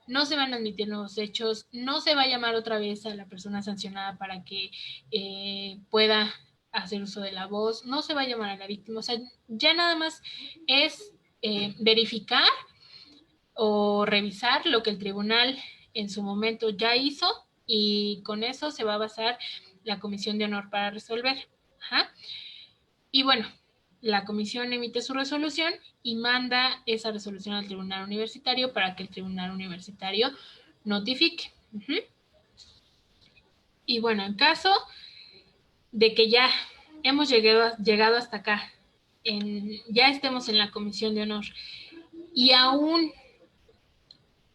no se van a admitir nuevos hechos, no se va a llamar otra vez a la persona sancionada para que pueda hacer uso de la voz, no se va a llamar a la víctima, o sea, ya nada más es verificar o revisar lo que el tribunal en su momento ya hizo, y con eso se va a basar la Comisión de Honor para resolver. Y bueno, la comisión emite su resolución y manda esa resolución al tribunal universitario para que el tribunal universitario notifique. Y bueno, en caso de que ya hemos llegado hasta acá, ya estemos en la Comisión de Honor y aún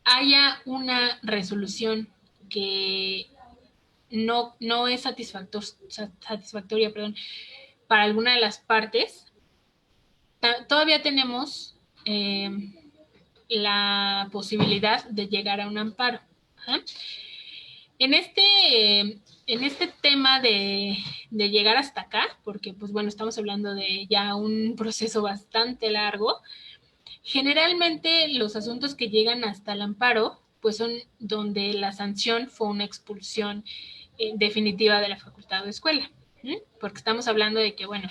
haya una resolución que no es satisfactoria, para alguna de las partes, todavía tenemos la posibilidad de llegar a un amparo. En este tema de llegar hasta acá, porque pues bueno, estamos hablando de ya un proceso bastante largo, generalmente los asuntos que llegan hasta el amparo pues son donde la sanción fue una expulsión definitiva de la facultad o escuela, porque estamos hablando de que, bueno,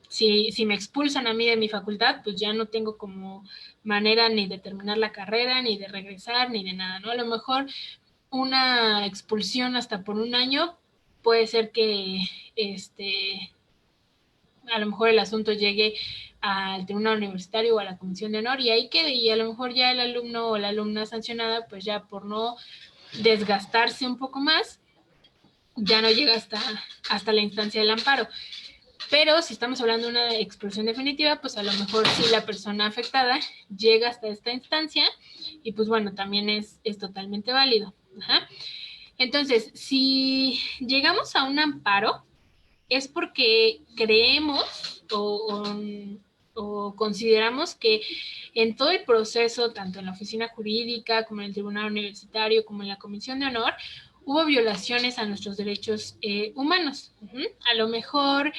si me expulsan a mí de mi facultad, pues ya no tengo como manera ni de terminar la carrera, ni de regresar, ni de nada, ¿no? A lo mejor una expulsión hasta por 1 año puede ser que a lo mejor el asunto llegue al tribunal universitario o a la Comisión de Honor y ahí quede, y a lo mejor ya el alumno o la alumna sancionada, pues ya por no desgastarse un poco más, ya no llega hasta la instancia del amparo. Pero si estamos hablando de una expulsión definitiva, pues a lo mejor sí la persona afectada llega hasta esta instancia y pues bueno, también es totalmente válido. Entonces, si llegamos a un amparo, es porque creemos o consideramos que en todo el proceso, tanto en la oficina jurídica como en el tribunal universitario, como en la Comisión de Honor, hubo violaciones a nuestros derechos humanos. A lo mejor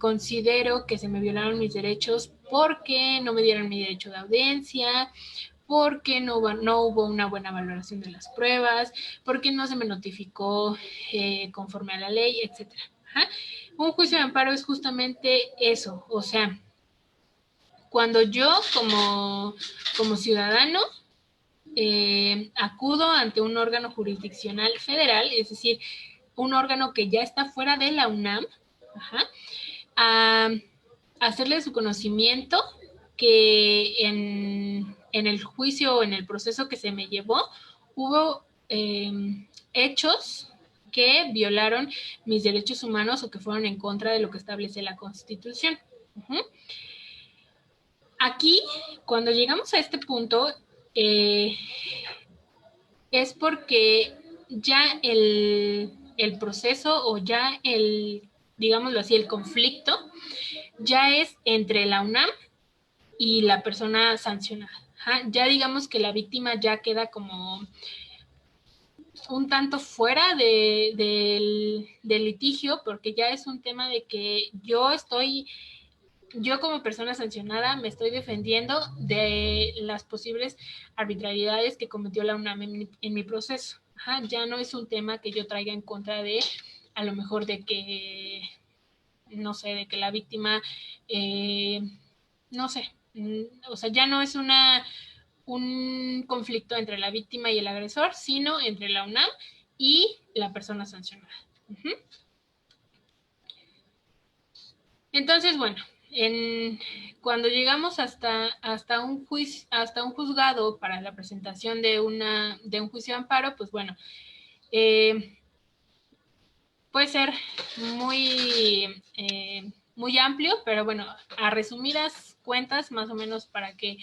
considero que se me violaron mis derechos porque no me dieron mi derecho de audiencia, porque no hubo una buena valoración de las pruebas, porque no se me notificó conforme a la ley, etc. Un juicio de amparo es justamente eso, o sea, cuando yo como ciudadano acudo ante un órgano jurisdiccional federal, es decir, un órgano que ya está fuera de la UNAM, a hacerle su conocimiento que en el juicio o en el proceso que se me llevó hubo hechos que violaron mis derechos humanos o que fueron en contra de lo que establece la Constitución. Aquí, cuando llegamos a este punto, es porque ya el proceso o ya digámoslo así, el conflicto ya es entre la UNAM y la persona sancionada. Ya digamos que la víctima ya queda como un tanto fuera del litigio, porque ya es un tema de que yo estoy yo como persona sancionada me estoy defendiendo de las posibles arbitrariedades que cometió la UNAM en mi proceso. Ajá, ya no es un tema que yo traiga en contra de, a lo mejor de que, no sé, de que la víctima, no sé, o sea, ya no es un conflicto entre la víctima y el agresor, sino entre la UNAM y la persona sancionada. Uh-huh. Entonces, bueno, cuando llegamos hasta un juicio, hasta un juzgado para la presentación de un juicio de amparo, pues bueno, puede ser muy amplio, pero bueno, a resumidas cuentas, más o menos para que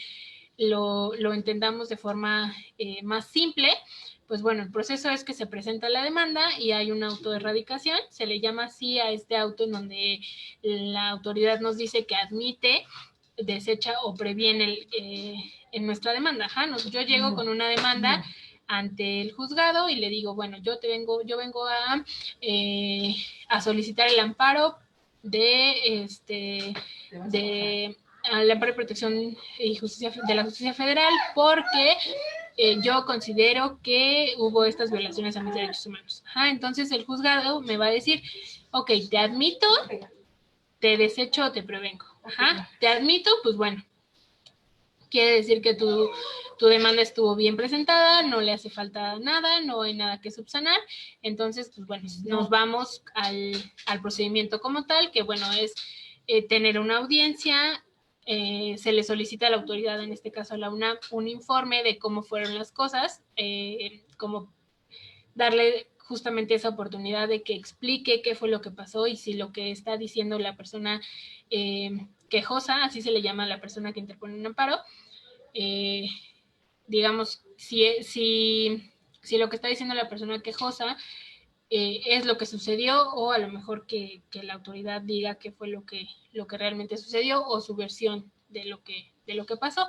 lo entendamos de forma más simple, pues bueno, el proceso es que se presenta la demanda y hay un auto de erradicación, se le llama así a este auto en donde la autoridad nos dice que admite, desecha o previene en nuestra demanda. Ajá, yo llego con una demanda ante el juzgado y le digo, bueno, yo vengo a solicitar el amparo de al amparo de protección y justicia de la justicia federal porque yo considero que hubo estas violaciones a mis derechos humanos. Ajá, entonces el juzgado me va a decir, ok, te admito, te desecho o te prevengo. Ajá, te admito, pues bueno, quiere decir que tu demanda estuvo bien presentada, no le hace falta nada, no hay nada que subsanar. Entonces, pues bueno, nos vamos al procedimiento como tal, que bueno, es tener una audiencia, se le solicita a la autoridad, en este caso a la UNAM, un informe de cómo fueron las cosas, como darle justamente esa oportunidad de que explique qué fue lo que pasó y si lo que está diciendo la persona quejosa, así se le llama a la persona que interpone un amparo, digamos, si lo que está diciendo la persona quejosa es lo que sucedió o a lo mejor que la autoridad diga qué fue lo que realmente sucedió o su versión de lo que pasó.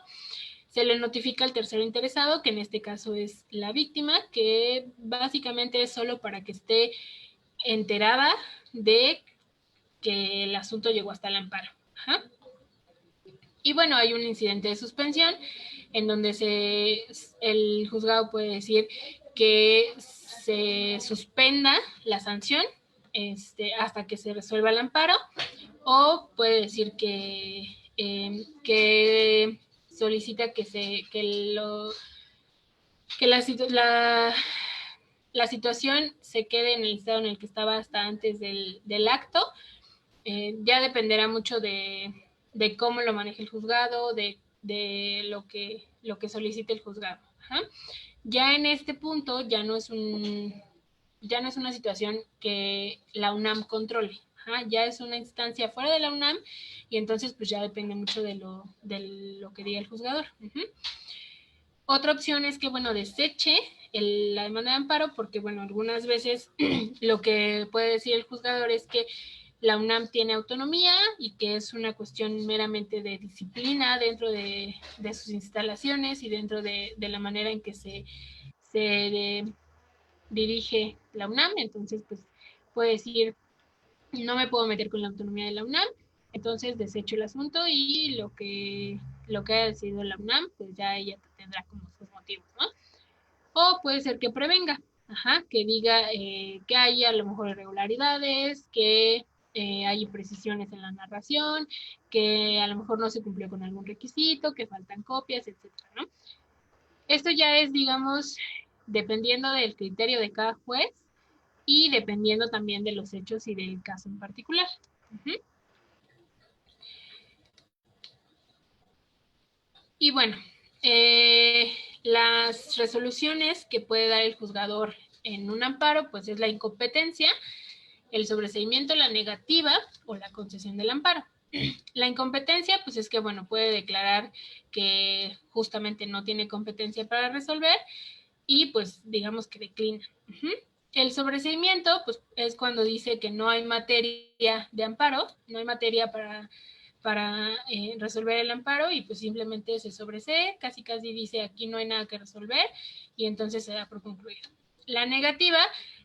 Se le notifica al tercero interesado, que en este caso es la víctima, que básicamente es solo para que esté enterada de que el asunto llegó hasta el amparo. Ajá. Y bueno, hay un incidente de suspensión en donde el juzgado puede decir que se suspenda la sanción hasta que se resuelva el amparo, o puede decir que solicita que la situación se quede en el estado en el que estaba hasta antes del acto. Ya dependerá mucho de cómo lo maneje el juzgado, de lo que solicite el juzgado. Ajá. Ya en este punto ya no es una situación que la UNAM controle. Ajá, ya es una instancia fuera de la UNAM y entonces pues ya depende mucho de lo que diga el juzgador. Uh-huh. Otra opción es que, bueno, deseche la demanda de amparo porque, bueno, algunas veces lo que puede decir el juzgador es que la UNAM tiene autonomía y que es una cuestión meramente de disciplina dentro de sus instalaciones y dentro de la manera en que se dirige la UNAM. Entonces, pues puede decir, no me puedo meter con la autonomía de la UNAM, entonces desecho el asunto y lo que haya decidido la UNAM, pues ya ella tendrá como sus motivos, ¿no? O puede ser que prevenga, ajá, que diga que hay a lo mejor irregularidades, que hay imprecisiones en la narración, que a lo mejor no se cumplió con algún requisito, que faltan copias, etcétera, ¿no? Esto ya es, digamos, dependiendo del criterio de cada juez y dependiendo también de los hechos y del caso en particular. Uh-huh. Y bueno, las resoluciones que puede dar el juzgador en un amparo, pues es la incompetencia, el sobreseimiento, la negativa o la concesión del amparo. La incompetencia, pues es que, bueno, puede declarar que justamente no tiene competencia para resolver y pues digamos que declina. Uh-huh. El sobreseimiento, pues es cuando dice que no hay materia de amparo, no hay materia para resolver el amparo y pues simplemente se sobresee, casi dice aquí no hay nada que resolver y entonces se da por concluido. La negativa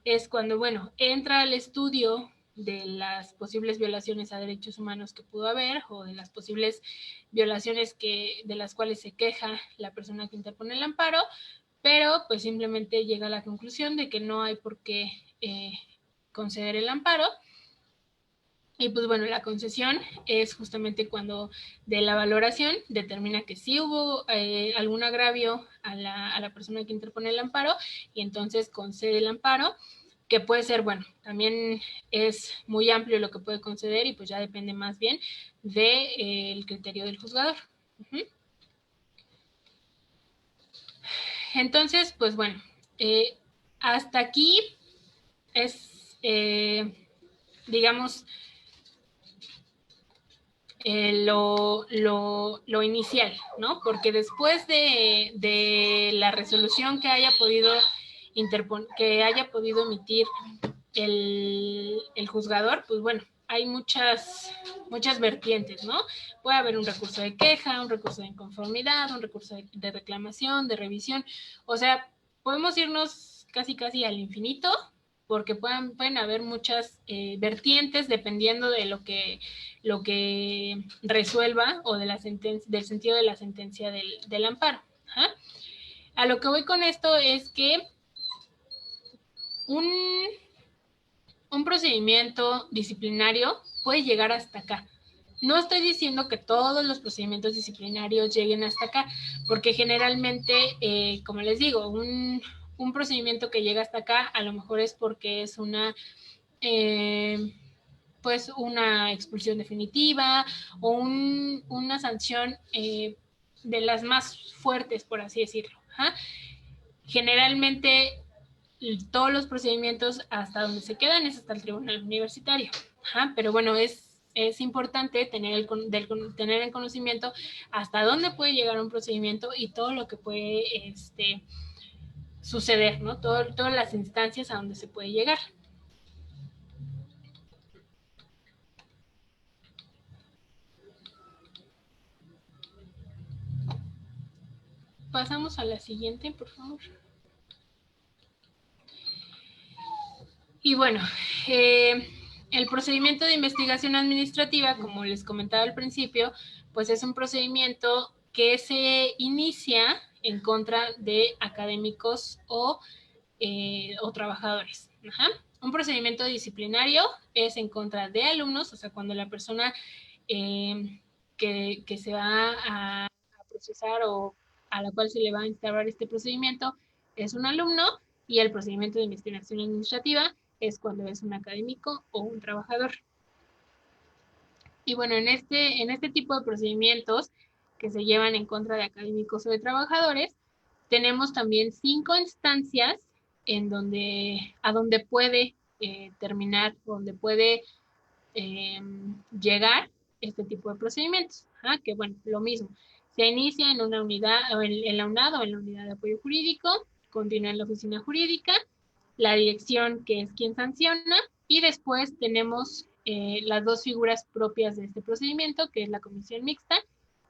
es cuando, bueno, entra al estudio de las posibles violaciones a derechos humanos que pudo haber o de las posibles violaciones de las cuales se queja la persona que interpone el amparo, pero pues simplemente llega a la conclusión de que no hay por qué conceder el amparo. Y pues bueno, la concesión es justamente cuando de la valoración determina que sí hubo algún agravio a la persona que interpone el amparo y entonces concede el amparo, que puede ser, bueno, también es muy amplio lo que puede conceder y pues ya depende más bien del criterio del juzgador. Entonces, pues bueno, hasta aquí es, digamos, lo inicial, ¿no? Porque después de la resolución que haya podido emitir el juzgador, pues bueno, hay muchas vertientes, ¿no? Puede haber un recurso de queja, un recurso de inconformidad, un recurso de reclamación, de revisión. O sea, podemos irnos casi al infinito porque pueden haber muchas vertientes dependiendo de lo que resuelva o de del sentido de la sentencia del amparo. ¿Ah? A lo que voy con esto es que un procedimiento disciplinario puede llegar hasta acá. No estoy diciendo que todos los procedimientos disciplinarios lleguen hasta acá, porque generalmente, como les digo, un procedimiento que llega hasta acá a lo mejor es porque es pues una expulsión definitiva o una sanción de las más fuertes, por así decirlo. ¿Ah? Generalmente todos los procedimientos hasta donde se quedan es hasta el tribunal universitario. Ajá, pero bueno, es importante tener en conocimiento hasta dónde puede llegar un procedimiento y todo lo que puede suceder, ¿no? Todas las instancias a donde se puede llegar. Pasamos a la siguiente, por favor. Y bueno, el procedimiento de investigación administrativa, como les comentaba al principio, pues es un procedimiento que se inicia en contra de académicos o trabajadores. Ajá. Un procedimiento disciplinario es en contra de alumnos, o sea, cuando la persona que se va a procesar o a la cual se le va a instaurar este procedimiento es un alumno, y el procedimiento de investigación administrativa es cuando es un académico o un trabajador. Y bueno, en este tipo de procedimientos que se llevan en contra de académicos o de trabajadores, tenemos también 5 instancias a donde puede terminar, donde puede llegar este tipo de procedimientos. Que bueno, lo mismo, se inicia en una unidad, o en la UNAD o en la unidad de apoyo jurídico, continúa en la oficina jurídica, la dirección, que es quien sanciona, y después tenemos las dos figuras propias de este procedimiento, que es la comisión mixta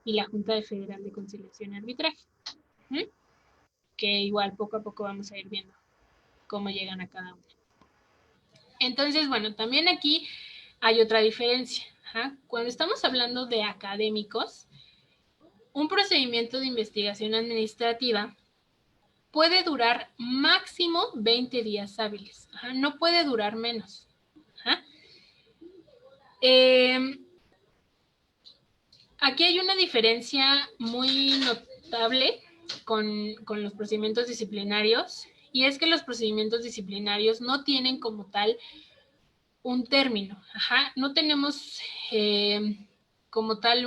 y la Junta Federal de Conciliación y Arbitraje, que igual poco a poco vamos a ir viendo cómo llegan a cada una. Entonces, bueno, también aquí hay otra diferencia. Cuando estamos hablando de académicos, un procedimiento de investigación administrativa puede durar máximo 20 días hábiles. No puede durar menos. Aquí hay una diferencia muy notable con los procedimientos disciplinarios, y es que los procedimientos disciplinarios no tienen como tal un término. No tenemos como tal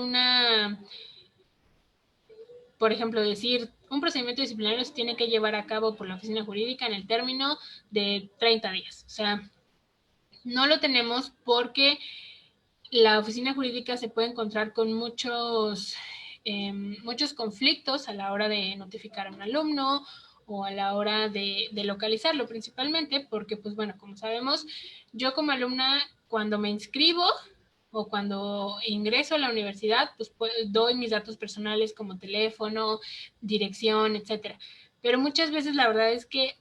por ejemplo, decir, un procedimiento disciplinario se tiene que llevar a cabo por la oficina jurídica en el término de 30 días. O sea, no lo tenemos porque la oficina jurídica se puede encontrar con muchos conflictos a la hora de notificar a un alumno o a la hora de localizarlo, principalmente porque, pues bueno, como sabemos, yo como alumna, cuando me inscribo o cuando ingreso a la universidad, pues doy mis datos personales como teléfono, dirección, etcétera. Pero muchas veces la verdad es que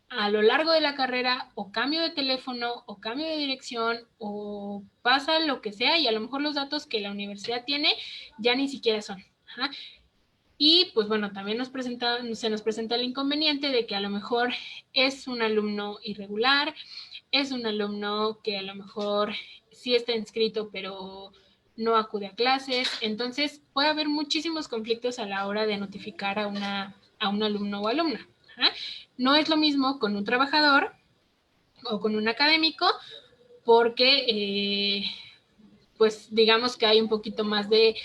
a lo largo de la carrera o cambio de teléfono o cambio de dirección o pasa lo que sea y a lo mejor los datos que la universidad tiene ya ni siquiera son. Ajá. Y pues bueno, también se nos presenta el inconveniente de que a lo mejor es un alumno irregular, es un alumno que a lo mejor sí está inscrito, pero no acude a clases. Entonces puede haber muchísimos conflictos a la hora de notificar a un alumno o alumna. ¿Ah? No es lo mismo con un trabajador o con un académico porque pues digamos que hay un poquito más de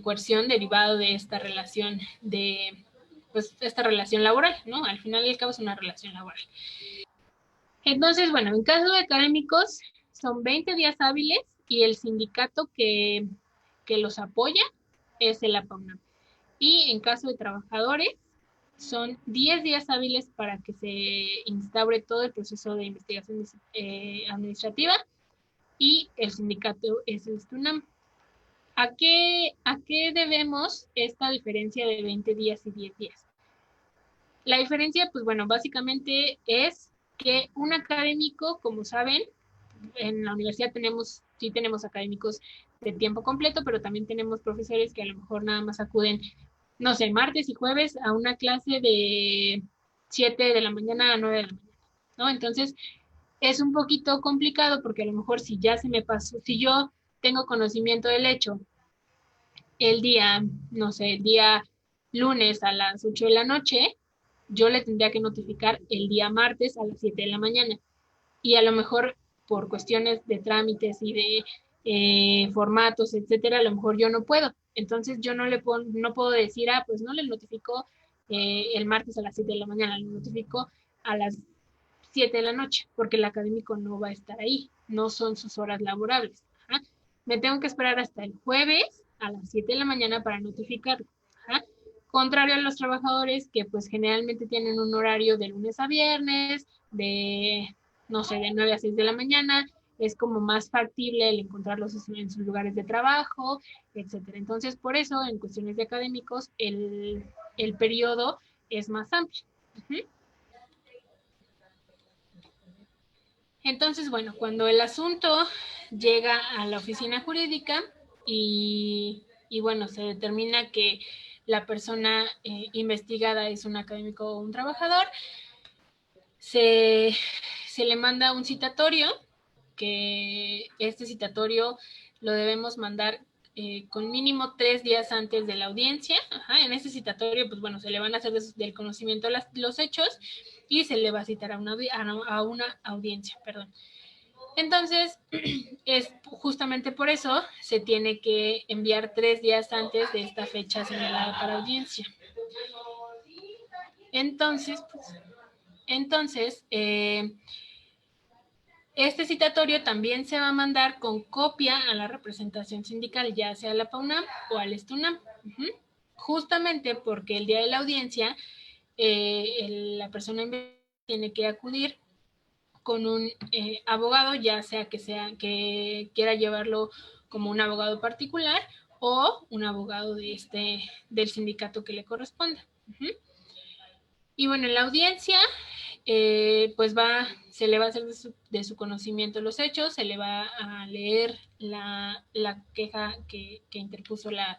coerción derivado de esta relación pues esta relación laboral, ¿no? Al final y al cabo es una relación laboral. Entonces, bueno, en caso de académicos son 20 días hábiles y el sindicato que los apoya es el APAUNAM. Y en caso de trabajadores son 10 días hábiles para que se instaure todo el proceso de investigación administrativa y el sindicato es el STUNAM. ¿A qué debemos esta diferencia de 20 días y 10 días? La diferencia, pues bueno, básicamente es que un académico, como saben, en la universidad sí tenemos académicos de tiempo completo, pero también tenemos profesores que a lo mejor nada más acuden, no sé, martes y jueves a una clase de 7 de la mañana a 9 de la mañana, ¿no? Entonces, es un poquito complicado porque a lo mejor si ya se me pasó, si yo tengo conocimiento del hecho el día, no sé, el día lunes a las 8 de la noche, yo le tendría que notificar el día martes a las 7 de la mañana. Y a lo mejor por cuestiones de trámites y de formatos, etcétera, a lo mejor yo no puedo. Entonces yo no puedo decir, pues no le notifico el martes a las 7 de la mañana, le notifico a las 7 de la noche, porque el académico no va a estar ahí, no son sus horas laborables. Ajá. Me tengo que esperar hasta el jueves a las 7 de la mañana para notificarlo. Ajá. Contrario a los trabajadores que pues generalmente tienen un horario de lunes a viernes, de, no sé, de 9 a 6 de la mañana, es como más factible el encontrarlos en sus lugares de trabajo, etcétera. Entonces, por eso, en cuestiones de académicos, el periodo es más amplio. Uh-huh. Entonces, bueno, cuando el asunto llega a la oficina jurídica y bueno, se determina que la persona investigada es un académico o un trabajador, se, se le manda un citatorio, que este citatorio lo debemos mandar con mínimo 3 días antes de la audiencia. Ajá, en ese citatorio, pues bueno, se le van a hacer del conocimiento los hechos y se le va a citar a una audiencia, perdón. Entonces, es justamente por eso se tiene que enviar 3 días antes de esta fecha señalada para audiencia. Entonces, este citatorio también se va a mandar con copia a la representación sindical, ya sea a la PAUNAM o al STUNAM. Uh-huh. Justamente porque el día de la audiencia, la persona tiene que acudir con un abogado, ya sea que quiera llevarlo como un abogado particular o un abogado del sindicato que le corresponda. Uh-huh. Y bueno, en la audiencia, pues se le va a hacer de su conocimiento los hechos, se le va a leer la queja que interpuso la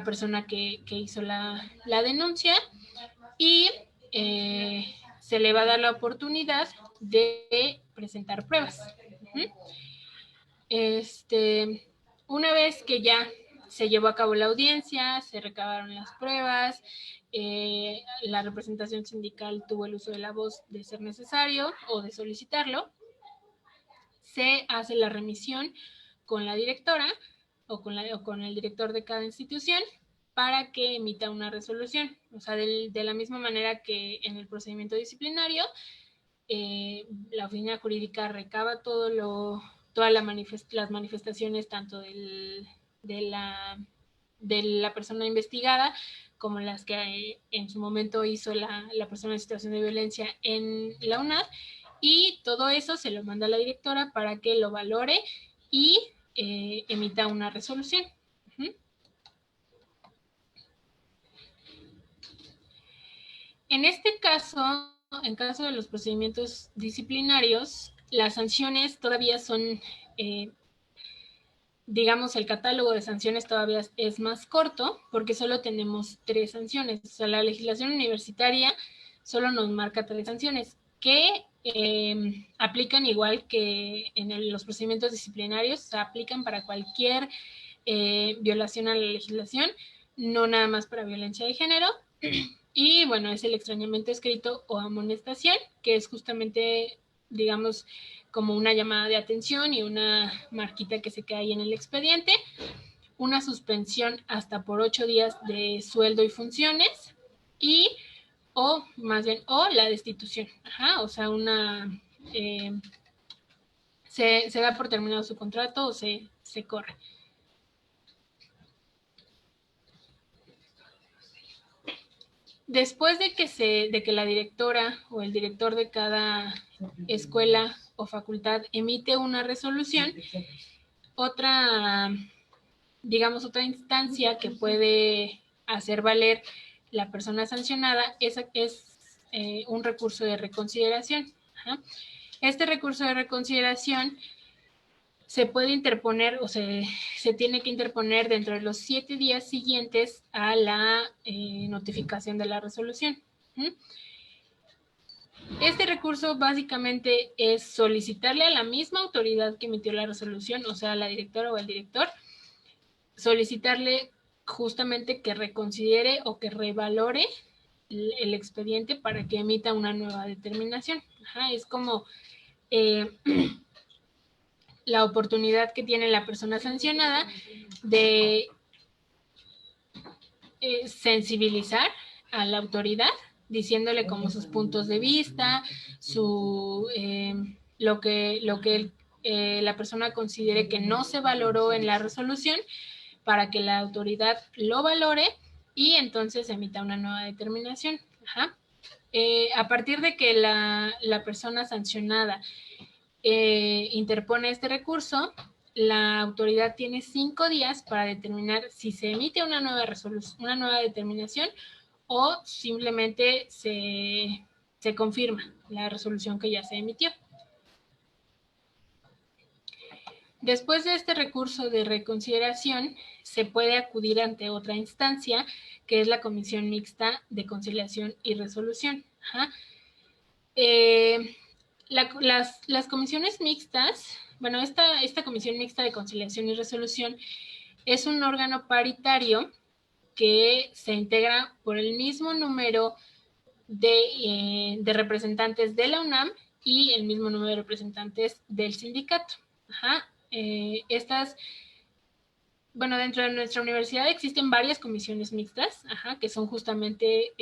persona que hizo la denuncia y se le va a dar la oportunidad de presentar pruebas. Uh-huh. Una vez que ya se llevó a cabo la audiencia, se recabaron las pruebas, la representación sindical tuvo el uso de la voz de ser necesario o de solicitarlo, se hace la remisión con la directora o con el director de cada institución para que emita una resolución. O sea, de la misma manera que en el procedimiento disciplinario, la oficina jurídica recaba todas las manifestaciones tanto de la persona investigada como las que en su momento hizo la persona en situación de violencia en la UNAD, y todo eso se lo manda a la directora para que lo valore y emita una resolución. Uh-huh. En este caso, en caso de los procedimientos disciplinarios, las sanciones todavía son, digamos, el catálogo de sanciones todavía es más corto porque solo tenemos 3 sanciones. O sea, la legislación universitaria solo nos marca 3 sanciones que aplican igual que en los procedimientos disciplinarios, o sea, aplican para cualquier violación a la legislación, no nada más para violencia de género. Y bueno, es el extrañamiento escrito o amonestación, que es justamente, digamos, como una llamada de atención y una marquita que se queda ahí en el expediente, una suspensión hasta por 8 días de sueldo y funciones, y, o más bien, o la destitución. Ajá, o sea, se da por terminado su contrato o se corre. Después de que la directora o el director de cada escuela o facultad emite una resolución, otra, digamos, otra instancia que puede hacer valer la persona sancionada es un recurso de reconsideración. Ajá. Este recurso de reconsideración se puede interponer o se tiene que interponer dentro de los 7 días siguientes a la notificación de la resolución. Este recurso básicamente es solicitarle a la misma autoridad que emitió la resolución, o sea, a la directora o al director, solicitarle justamente que reconsidere o que revalore el expediente para que emita una nueva determinación. Ajá, es como la oportunidad que tiene la persona sancionada de sensibilizar a la autoridad, diciéndole como sus puntos de vista, lo que la persona considere que no se valoró en la resolución, para que la autoridad lo valore y entonces emita una nueva determinación. Ajá. A partir de que la persona sancionada interpone este recurso, la autoridad tiene 5 días para determinar si se emite una nueva resolución, una nueva determinación, o simplemente se confirma la resolución que ya se emitió. Después de este recurso de reconsideración, se puede acudir ante otra instancia, que es la Comisión Mixta de Conciliación y Resolución. Ajá. Las comisiones mixtas, bueno, esta Comisión Mixta de Conciliación y Resolución es un órgano paritario que se integra por el mismo número de representantes de la UNAM y el mismo número de representantes del sindicato. Ajá. Bueno, dentro de nuestra universidad existen varias comisiones mixtas, ajá, que son justamente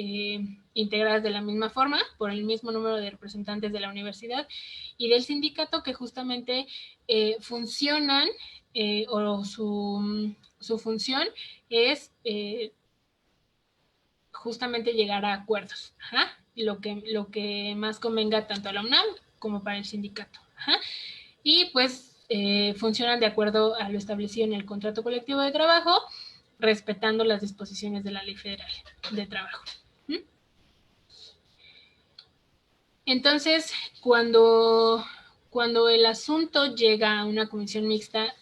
integradas de la misma forma por el mismo número de representantes de la universidad y del sindicato, que justamente funcionan o su función es justamente llegar a acuerdos, ajá, lo que más convenga tanto a la UNAM como para el sindicato. Ajá. Y pues funcionan de acuerdo a lo establecido en el contrato colectivo de trabajo, respetando las disposiciones de la Ley Federal de Trabajo. Entonces, cuando el asunto llega a una comisión mixta,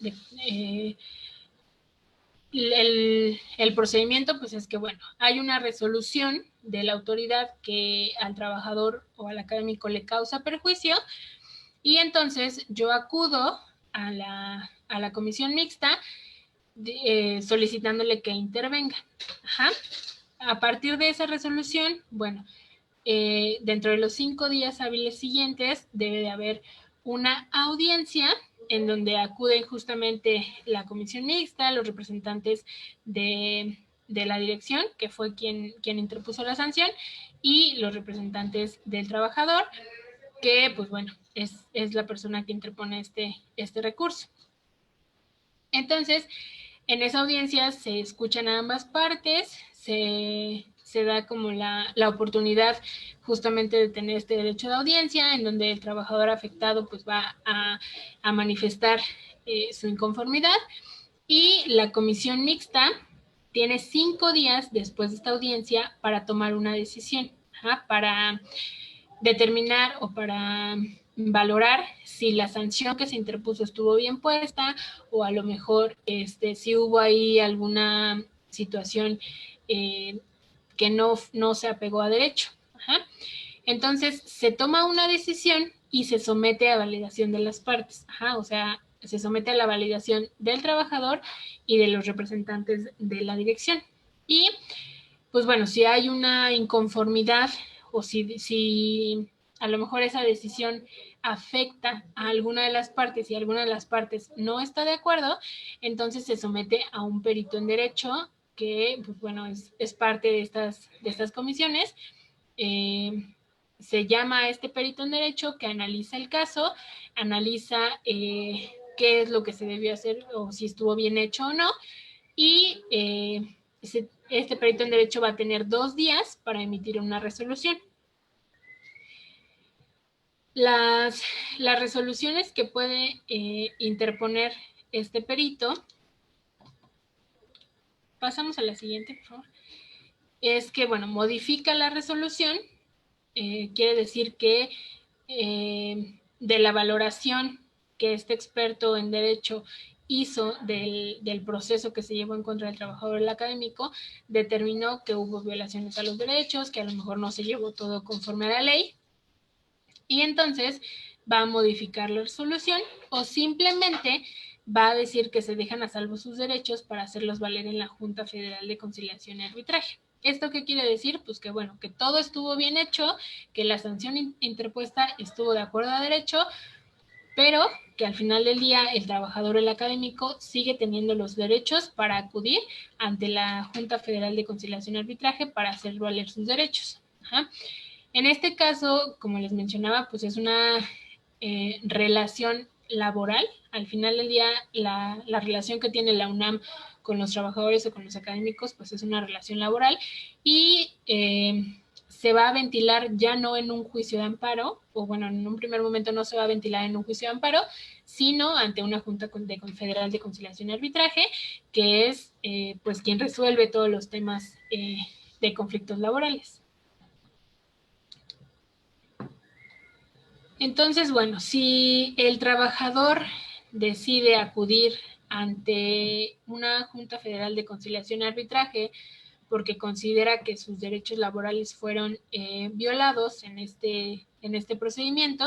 el procedimiento pues es que, bueno, hay una resolución de la autoridad que al trabajador o al académico le causa perjuicio, y entonces yo acudo a la comisión mixta solicitándole que intervenga. Ajá. A partir de esa resolución, bueno, dentro de los 5 días hábiles siguientes debe de haber una audiencia en donde acuden justamente la comisión mixta, los representantes de la dirección, que fue quien interpuso la sanción, y los representantes del trabajador, que pues bueno, es la persona que interpone este recurso. Entonces, en esa audiencia se escuchan a ambas partes, se da como la oportunidad justamente de tener este derecho de audiencia, en donde el trabajador afectado pues va a manifestar su inconformidad, y la comisión mixta tiene 5 días después de esta audiencia para tomar una decisión, ¿ja? determinar o para valorar si la sanción que se interpuso estuvo bien puesta o a lo mejor si hubo ahí alguna situación que no se apegó a derecho. Ajá. Entonces, se toma una decisión y se somete a validación de las partes. Ajá, o sea, se somete a la validación del trabajador y de los representantes de la dirección. Y, pues bueno, si hay una inconformidad o si a lo mejor esa decisión afecta a alguna de las partes y alguna de las partes no está de acuerdo, entonces se somete a un perito en derecho que, pues bueno, es parte de estas comisiones. Eh, Se llama a este perito en derecho que analiza el caso, analiza qué es lo que se debió hacer o si estuvo bien hecho o no, y este perito en derecho va a tener 2 días para emitir una resolución. Las, las resoluciones que puede interponer este perito, pasamos a la siguiente, por favor, es que, bueno, modifica la resolución, quiere decir que de la valoración que este experto en derecho hizo del proceso que se llevó en contra del trabajador académico, determinó que hubo violaciones a los derechos, que a lo mejor no se llevó todo conforme a la ley, y entonces va a modificar la resolución o simplemente va a decir que se dejan a salvo sus derechos para hacerlos valer en la Junta Federal de Conciliación y Arbitraje. ¿Esto qué quiere decir? Pues que bueno, que todo estuvo bien hecho, que la sanción interpuesta estuvo de acuerdo a derecho, pero que al final del día el trabajador, el académico, sigue teniendo los derechos para acudir ante la Junta Federal de Conciliación y Arbitraje para hacer valer sus derechos. Ajá. En este caso, como les mencionaba, pues es una relación laboral. Al final del día, la relación que tiene la UNAM con los trabajadores o con los académicos, pues es una relación laboral y se va a ventilar ya no en un juicio de amparo, o bueno, en un primer momento no se va a ventilar en un juicio de amparo, sino ante una Junta Federal de Conciliación y Arbitraje, que es pues quien resuelve todos los temas de conflictos laborales. Entonces, bueno, si el trabajador decide acudir ante una Junta Federal de Conciliación y Arbitraje porque considera que sus derechos laborales fueron violados en este procedimiento,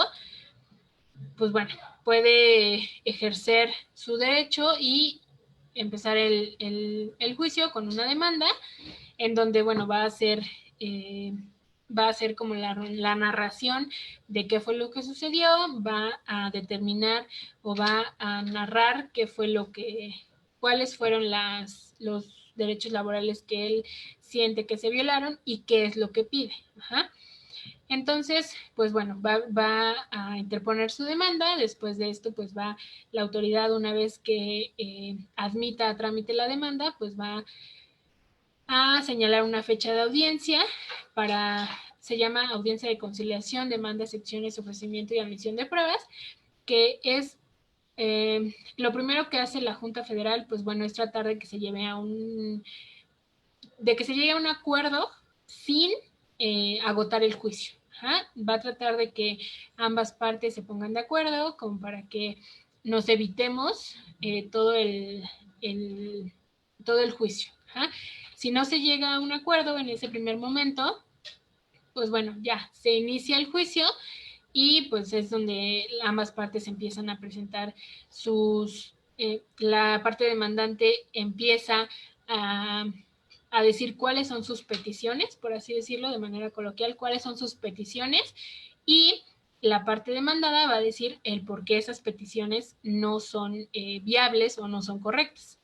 pues bueno, puede ejercer su derecho y empezar el juicio con una demanda en donde, bueno, va a ser como la narración de qué fue lo que sucedió, va a determinar o va a narrar qué fue cuáles fueron los derechos laborales que él siente que se violaron y qué es lo que pide. Ajá. Entonces, pues bueno, va a interponer su demanda. Después de esto, pues va la autoridad, una vez que admita a trámite la demanda, pues va a señalar una fecha de audiencia se llama audiencia de conciliación, demanda, secciones, ofrecimiento y admisión de pruebas, que es lo primero que hace la Junta Federal, pues bueno, es tratar de que se lleve de que se llegue a un acuerdo sin agotar el juicio. Ajá. Va a tratar de que ambas partes se pongan de acuerdo, como para que nos evitemos el, todo el juicio. Ajá. Si no se llega a un acuerdo en ese primer momento, pues bueno, ya se inicia el juicio y pues es donde ambas partes empiezan a presentar la parte demandante empieza a, a decir cuáles son sus peticiones, por así decirlo, de manera coloquial, cuáles son sus peticiones, y la parte demandada va a decir el por qué esas peticiones no son viables o no son correctas.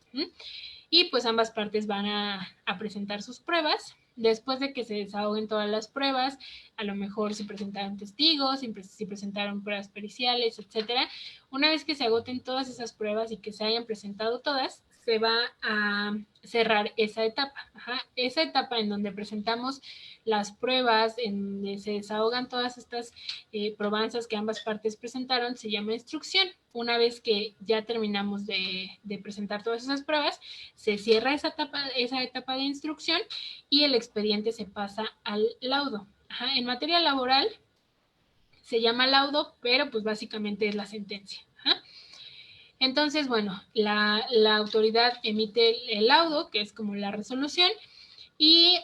Y pues ambas partes van a presentar sus pruebas. Después de que se desahoguen todas las pruebas, a lo mejor se presentaron testigos, si presentaron pruebas periciales, etcétera. Una vez que se agoten todas esas pruebas y que se hayan presentado todas, se va a cerrar esa etapa. Ajá. Esa etapa en donde presentamos las pruebas, en donde se desahogan todas estas probanzas que ambas partes presentaron, se llama instrucción. Una vez que ya terminamos de presentar todas esas pruebas, se cierra esa etapa de instrucción y el expediente se pasa al laudo. Ajá. En materia laboral, se llama laudo, pero pues básicamente es la sentencia. Ajá. Entonces, bueno, la autoridad emite el laudo, que es como la resolución, y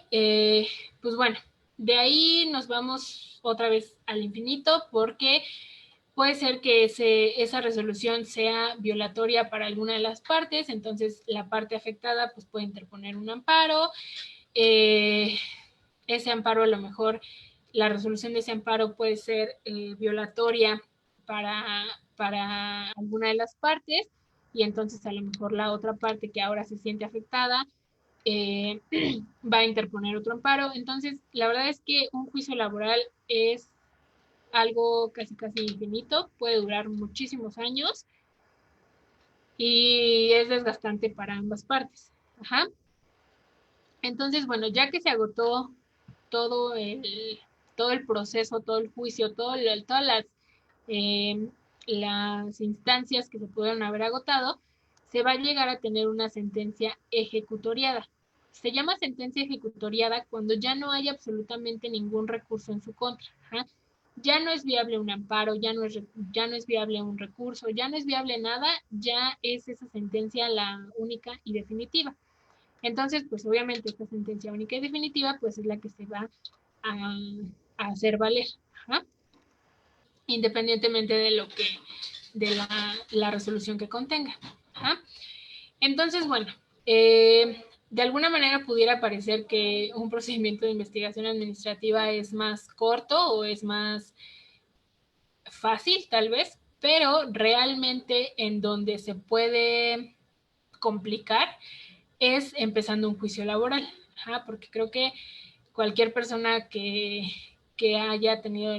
pues bueno, de ahí nos vamos otra vez al infinito, porque puede ser que esa resolución sea violatoria para alguna de las partes, entonces la parte afectada pues puede interponer un amparo. Ese amparo, a lo mejor la resolución de ese amparo puede ser violatoria para alguna de las partes, y entonces a lo mejor la otra parte que ahora se siente afectada eh, va a interponer otro amparo. Entonces, la verdad es que un juicio laboral es algo casi infinito, puede durar muchísimos años y es desgastante para ambas partes. Ajá. Entonces, bueno, ya que se agotó todo el, todo el proceso, todo el juicio, todas eh, las instancias que se pudieron haber agotado, se va a llegar a tener una sentencia ejecutoriada. Se llama sentencia ejecutoriada cuando ya no hay absolutamente ningún recurso en su contra. Ajá. Ya no es viable un amparo, ya no es viable un recurso, ya no es viable nada, ya es esa sentencia la única y definitiva. Entonces, pues obviamente esta sentencia única y definitiva, pues es la que se va a, a hacer valer. Ajá. Independientemente de de la resolución que contenga. Ajá. Entonces, bueno, de alguna manera pudiera parecer que un procedimiento de investigación administrativa es más corto o es más fácil, tal vez, pero realmente en donde se puede complicar es empezando un juicio laboral. Ajá, porque creo que cualquier persona que haya tenido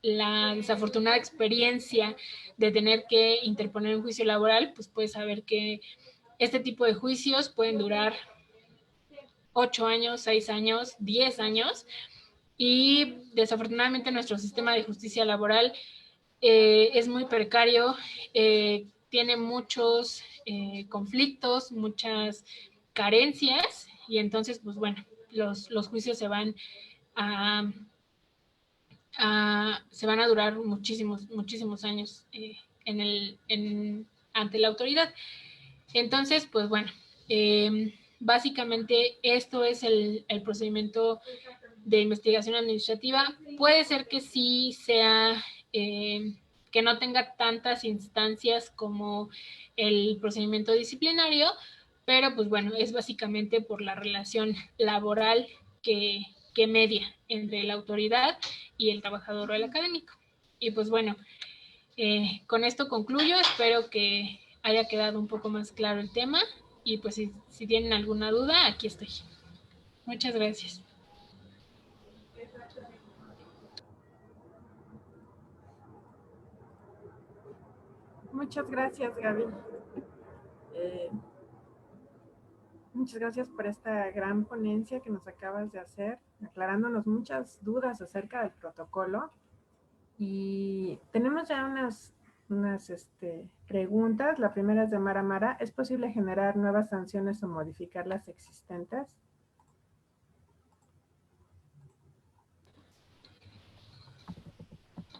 la desafortunada experiencia de tener que interponer un juicio laboral, pues puede saber que este tipo de juicios pueden durar 8 años, 6 años, 10 años, y desafortunadamente nuestro sistema de justicia laboral es muy precario, tiene muchos conflictos, muchas carencias, y entonces, pues bueno, los juicios a, se van a durar muchísimos años ante la autoridad. Entonces, pues bueno, básicamente esto es el procedimiento de investigación administrativa. Puede ser que sí sea, que no tenga tantas instancias como el procedimiento disciplinario, pero pues bueno, es básicamente por la relación laboral que media entre la autoridad y el trabajador o el académico. Y pues bueno, con esto concluyo, espero que haya quedado un poco más claro el tema, y pues si tienen alguna duda, aquí estoy. Muchas gracias. Muchas gracias, Gaby. Muchas gracias por esta gran ponencia que nos acabas de hacer, aclarándonos muchas dudas acerca del protocolo. Y tenemos ya unas preguntas. La primera es de Mara Mara. ¿Es posible generar nuevas sanciones o modificar las existentes?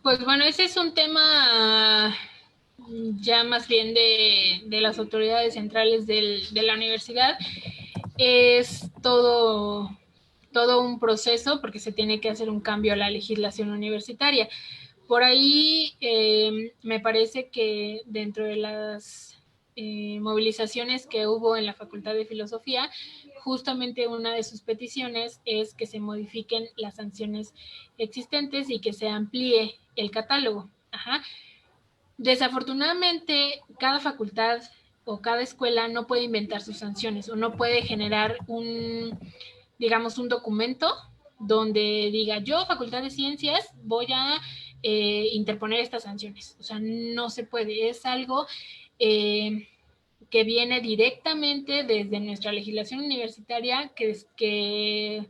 Pues bueno, ese es un tema ya más bien de las autoridades centrales de la universidad. Es todo un proceso porque se tiene que hacer un cambio a la legislación universitaria. Por ahí me parece que dentro de las movilizaciones que hubo en la Facultad de Filosofía, justamente una de sus peticiones es que se modifiquen las sanciones existentes y que se amplíe el catálogo. Ajá. Desafortunadamente, cada facultad o cada escuela no puede inventar sus sanciones o no puede generar digamos, un documento donde diga, yo, Facultad de Ciencias, voy a interponer estas sanciones. O sea, no se puede, es algo que viene directamente desde nuestra legislación universitaria, que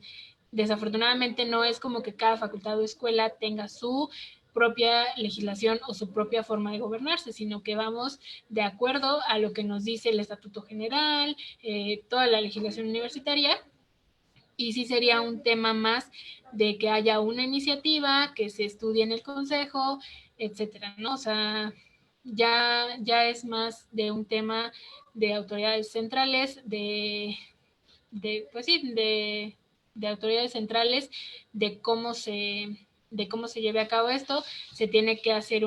desafortunadamente no es como que cada facultad o escuela tenga su propia legislación o su propia forma de gobernarse, sino que vamos de acuerdo a lo que nos dice el Estatuto General, toda la legislación universitaria, y sí sería un tema más de que haya una iniciativa, que se estudie en el consejo, etcétera, ¿no? O sea, ya es más de un tema de autoridades centrales, pues sí, de autoridades centrales, de cómo se lleve a cabo esto. Se tiene que hacer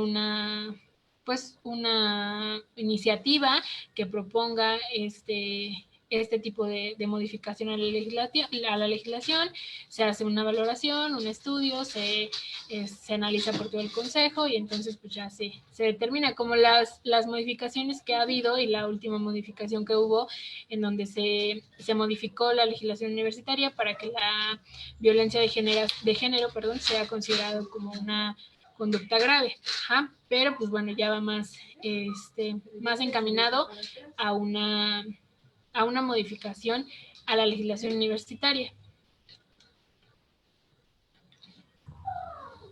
pues una iniciativa que proponga este tipo de modificación a la legislación, se hace una valoración, un estudio, se analiza por todo el consejo y entonces pues ya se determina como las modificaciones que ha habido y la última modificación que hubo en donde se modificó la legislación universitaria para que la violencia de género sea considerado como una conducta grave. Ajá. Pero pues bueno, ya va más encaminado a a una modificación a la legislación universitaria.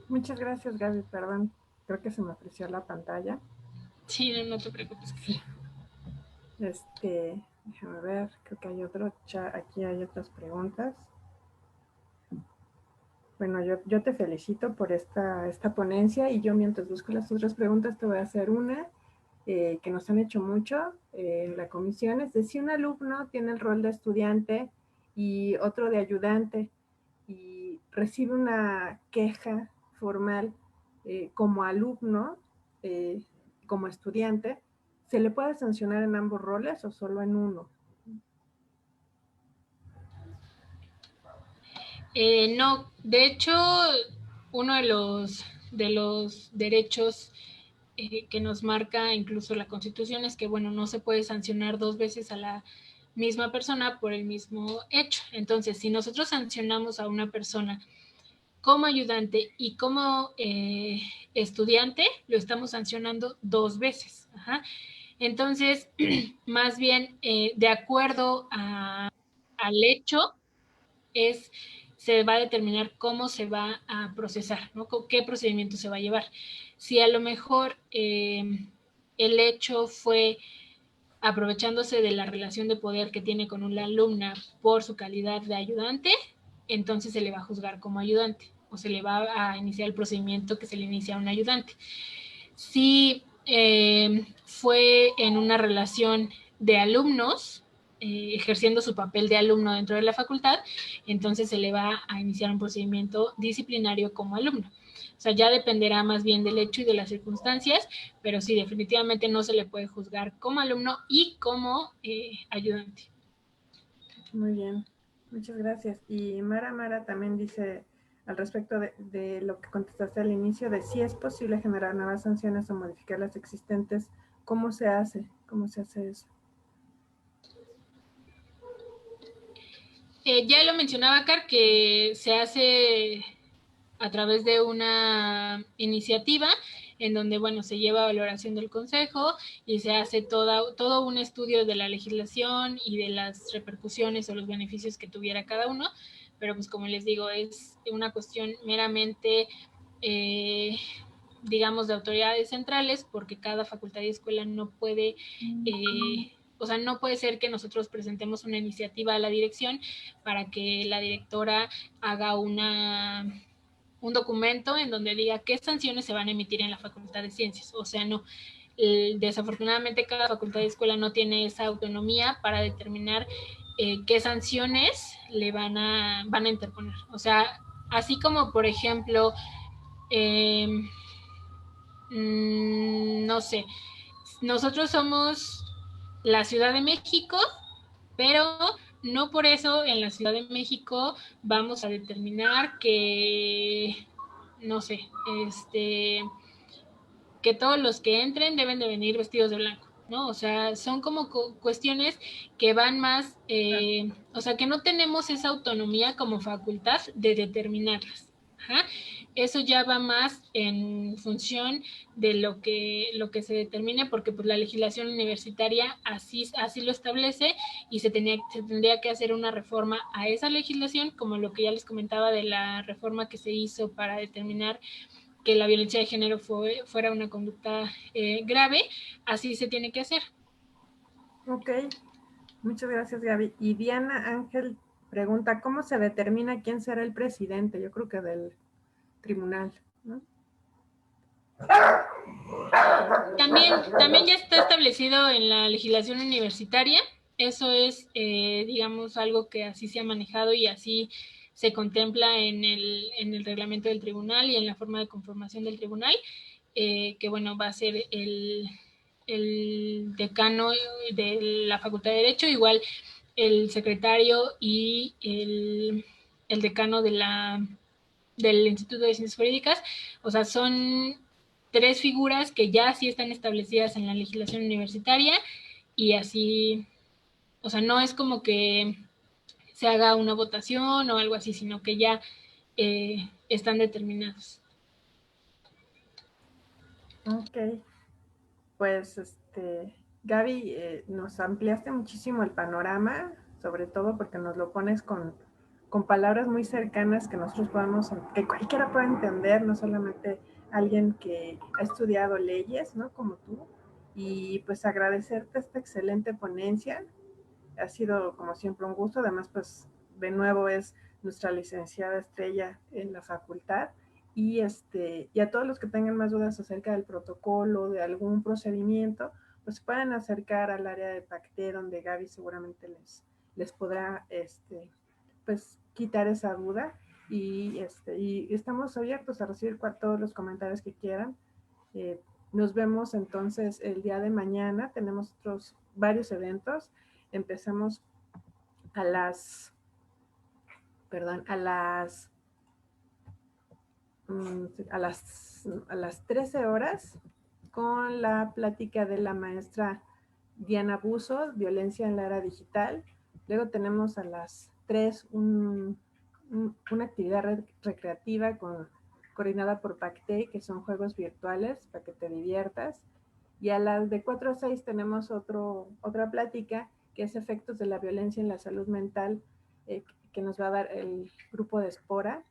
Muchas gracias, Gaby. Perdón, creo que se me apreció la pantalla. Sí, no te preocupes. Sí. Déjame ver, creo que hay otro chat, aquí hay otras preguntas. Bueno, yo te felicito por esta ponencia y yo mientras busco las otras preguntas te voy a hacer una que nos han hecho mucho en la comisión, es de si un alumno tiene el rol de estudiante y otro de ayudante y recibe una queja formal como alumno, como estudiante, ¿se le puede sancionar en ambos roles o solo en uno? No, de hecho, uno de los derechos que nos marca incluso la Constitución es que, bueno, no se puede sancionar dos veces a la misma persona por el mismo hecho. Entonces, si nosotros sancionamos a una persona como ayudante y como estudiante, lo estamos sancionando dos veces. Ajá. Entonces, más bien, de acuerdo al hecho, se va a determinar cómo se va a procesar, ¿no? ¿Qué procedimiento se va a llevar? Si a lo mejor el hecho fue aprovechándose de la relación de poder que tiene con una alumna por su calidad de ayudante, entonces se le va a juzgar como ayudante o se le va a iniciar el procedimiento que se le inicia a un ayudante. Si fue en una relación de alumnos, ejerciendo su papel de alumno dentro de la facultad, entonces se le va a iniciar un procedimiento disciplinario como alumno. O sea, ya dependerá más bien del hecho y de las circunstancias, pero sí, definitivamente no se le puede juzgar como alumno y como ayudante. Muy bien, muchas gracias. Y Mara también dice al respecto de lo que contestaste al inicio, de si es posible generar nuevas sanciones o modificar las existentes, ¿cómo se hace? ¿Cómo se hace eso? Ya lo mencionaba, Car, que se hace a través de una iniciativa en donde, bueno, se lleva a valoración del Consejo y se hace todo un estudio de la legislación y de las repercusiones o los beneficios que tuviera cada uno, pero pues como les digo, es una cuestión meramente, digamos, de autoridades centrales, porque cada facultad y escuela no puede... o sea, no puede ser que nosotros presentemos una iniciativa a la dirección para que la directora haga un documento en donde diga qué sanciones se van a emitir en la Facultad de Ciencias. O sea, no. Desafortunadamente cada facultad de escuela no tiene esa autonomía para determinar qué sanciones le van a interponer. O sea, así como, por ejemplo, eh, no sé, nosotros somos la Ciudad de México, pero no por eso en la Ciudad de México vamos a determinar que, no sé, que todos los que entren deben de venir vestidos de blanco, ¿no? O sea, son como cuestiones que van más, o sea, que no tenemos esa autonomía como facultad de determinarlas. Ajá. Eso ya va más en función de lo que se determine, porque pues la legislación universitaria así lo establece y se tendría que hacer una reforma a esa legislación, como lo que ya les comentaba de la reforma que se hizo para determinar que la violencia de género fuera una conducta grave, así se tiene que hacer. Ok, muchas gracias, Gaby. Y Diana Ángel pregunta, ¿cómo se determina quién será el presidente? Yo creo que del tribunal, ¿no? También ya está establecido en la legislación universitaria. Eso es, digamos, algo que así se ha manejado y así se contempla en el reglamento del tribunal y en la forma de conformación del tribunal, que bueno, va a ser el decano de la Facultad de Derecho, igual el secretario y el decano del Instituto de Ciencias Jurídicas. O sea, son 3 figuras que ya sí están establecidas en la legislación universitaria y así, o sea, no es como que se haga una votación o algo así, sino que ya están determinados. Ok, pues Gaby, nos ampliaste muchísimo el panorama, sobre todo porque nos lo pones con palabras muy cercanas que nosotros podemos, que cualquiera pueda entender, no solamente alguien que ha estudiado leyes, ¿no? Como tú. Y pues agradecerte esta excelente ponencia. Ha sido como siempre un gusto. Además, pues de nuevo es nuestra licenciada estrella en la facultad. Y a todos los que tengan más dudas acerca del protocolo, de algún procedimiento, pues pueden acercar al área de PACTE, donde Gaby seguramente les podrá pues quitar esa duda. Y estamos abiertos a recibir todos los comentarios que quieran. Nos vemos entonces el día de mañana. Tenemos varios eventos. Empezamos a las, perdón, a las 13 horas con la plática de la maestra Diana Buzo, Violencia en la Era Digital. Luego tenemos a las 3 una actividad recreativa coordinada por PACTE, que son juegos virtuales para que te diviertas. Y a las de 4 a 6 tenemos otra plática que es efectos de la violencia en la salud mental, que nos va a dar el grupo de Espora.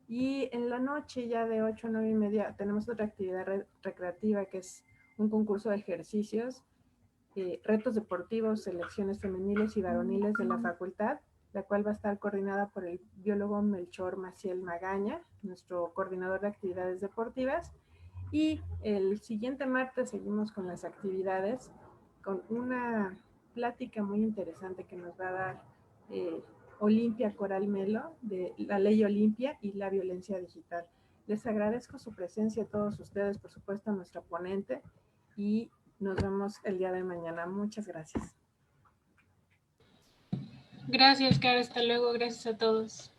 Y en la noche, ya de 8 a 9 y media, tenemos otra actividad recreativa que es un concurso de ejercicios, retos deportivos, selecciones femeniles y varoniles de la facultad, la cual va a estar coordinada por el biólogo Melchor Maciel Magaña, nuestro coordinador de actividades deportivas. Y el siguiente martes seguimos con las actividades, con una plática muy interesante que nos va a dar Olimpia Coral Melo, de la ley Olimpia y la violencia digital. Les agradezco su presencia a todos ustedes, por supuesto a nuestra ponente, y nos vemos el día de mañana. Muchas gracias. Gracias, Cara. Hasta luego. Gracias a todos.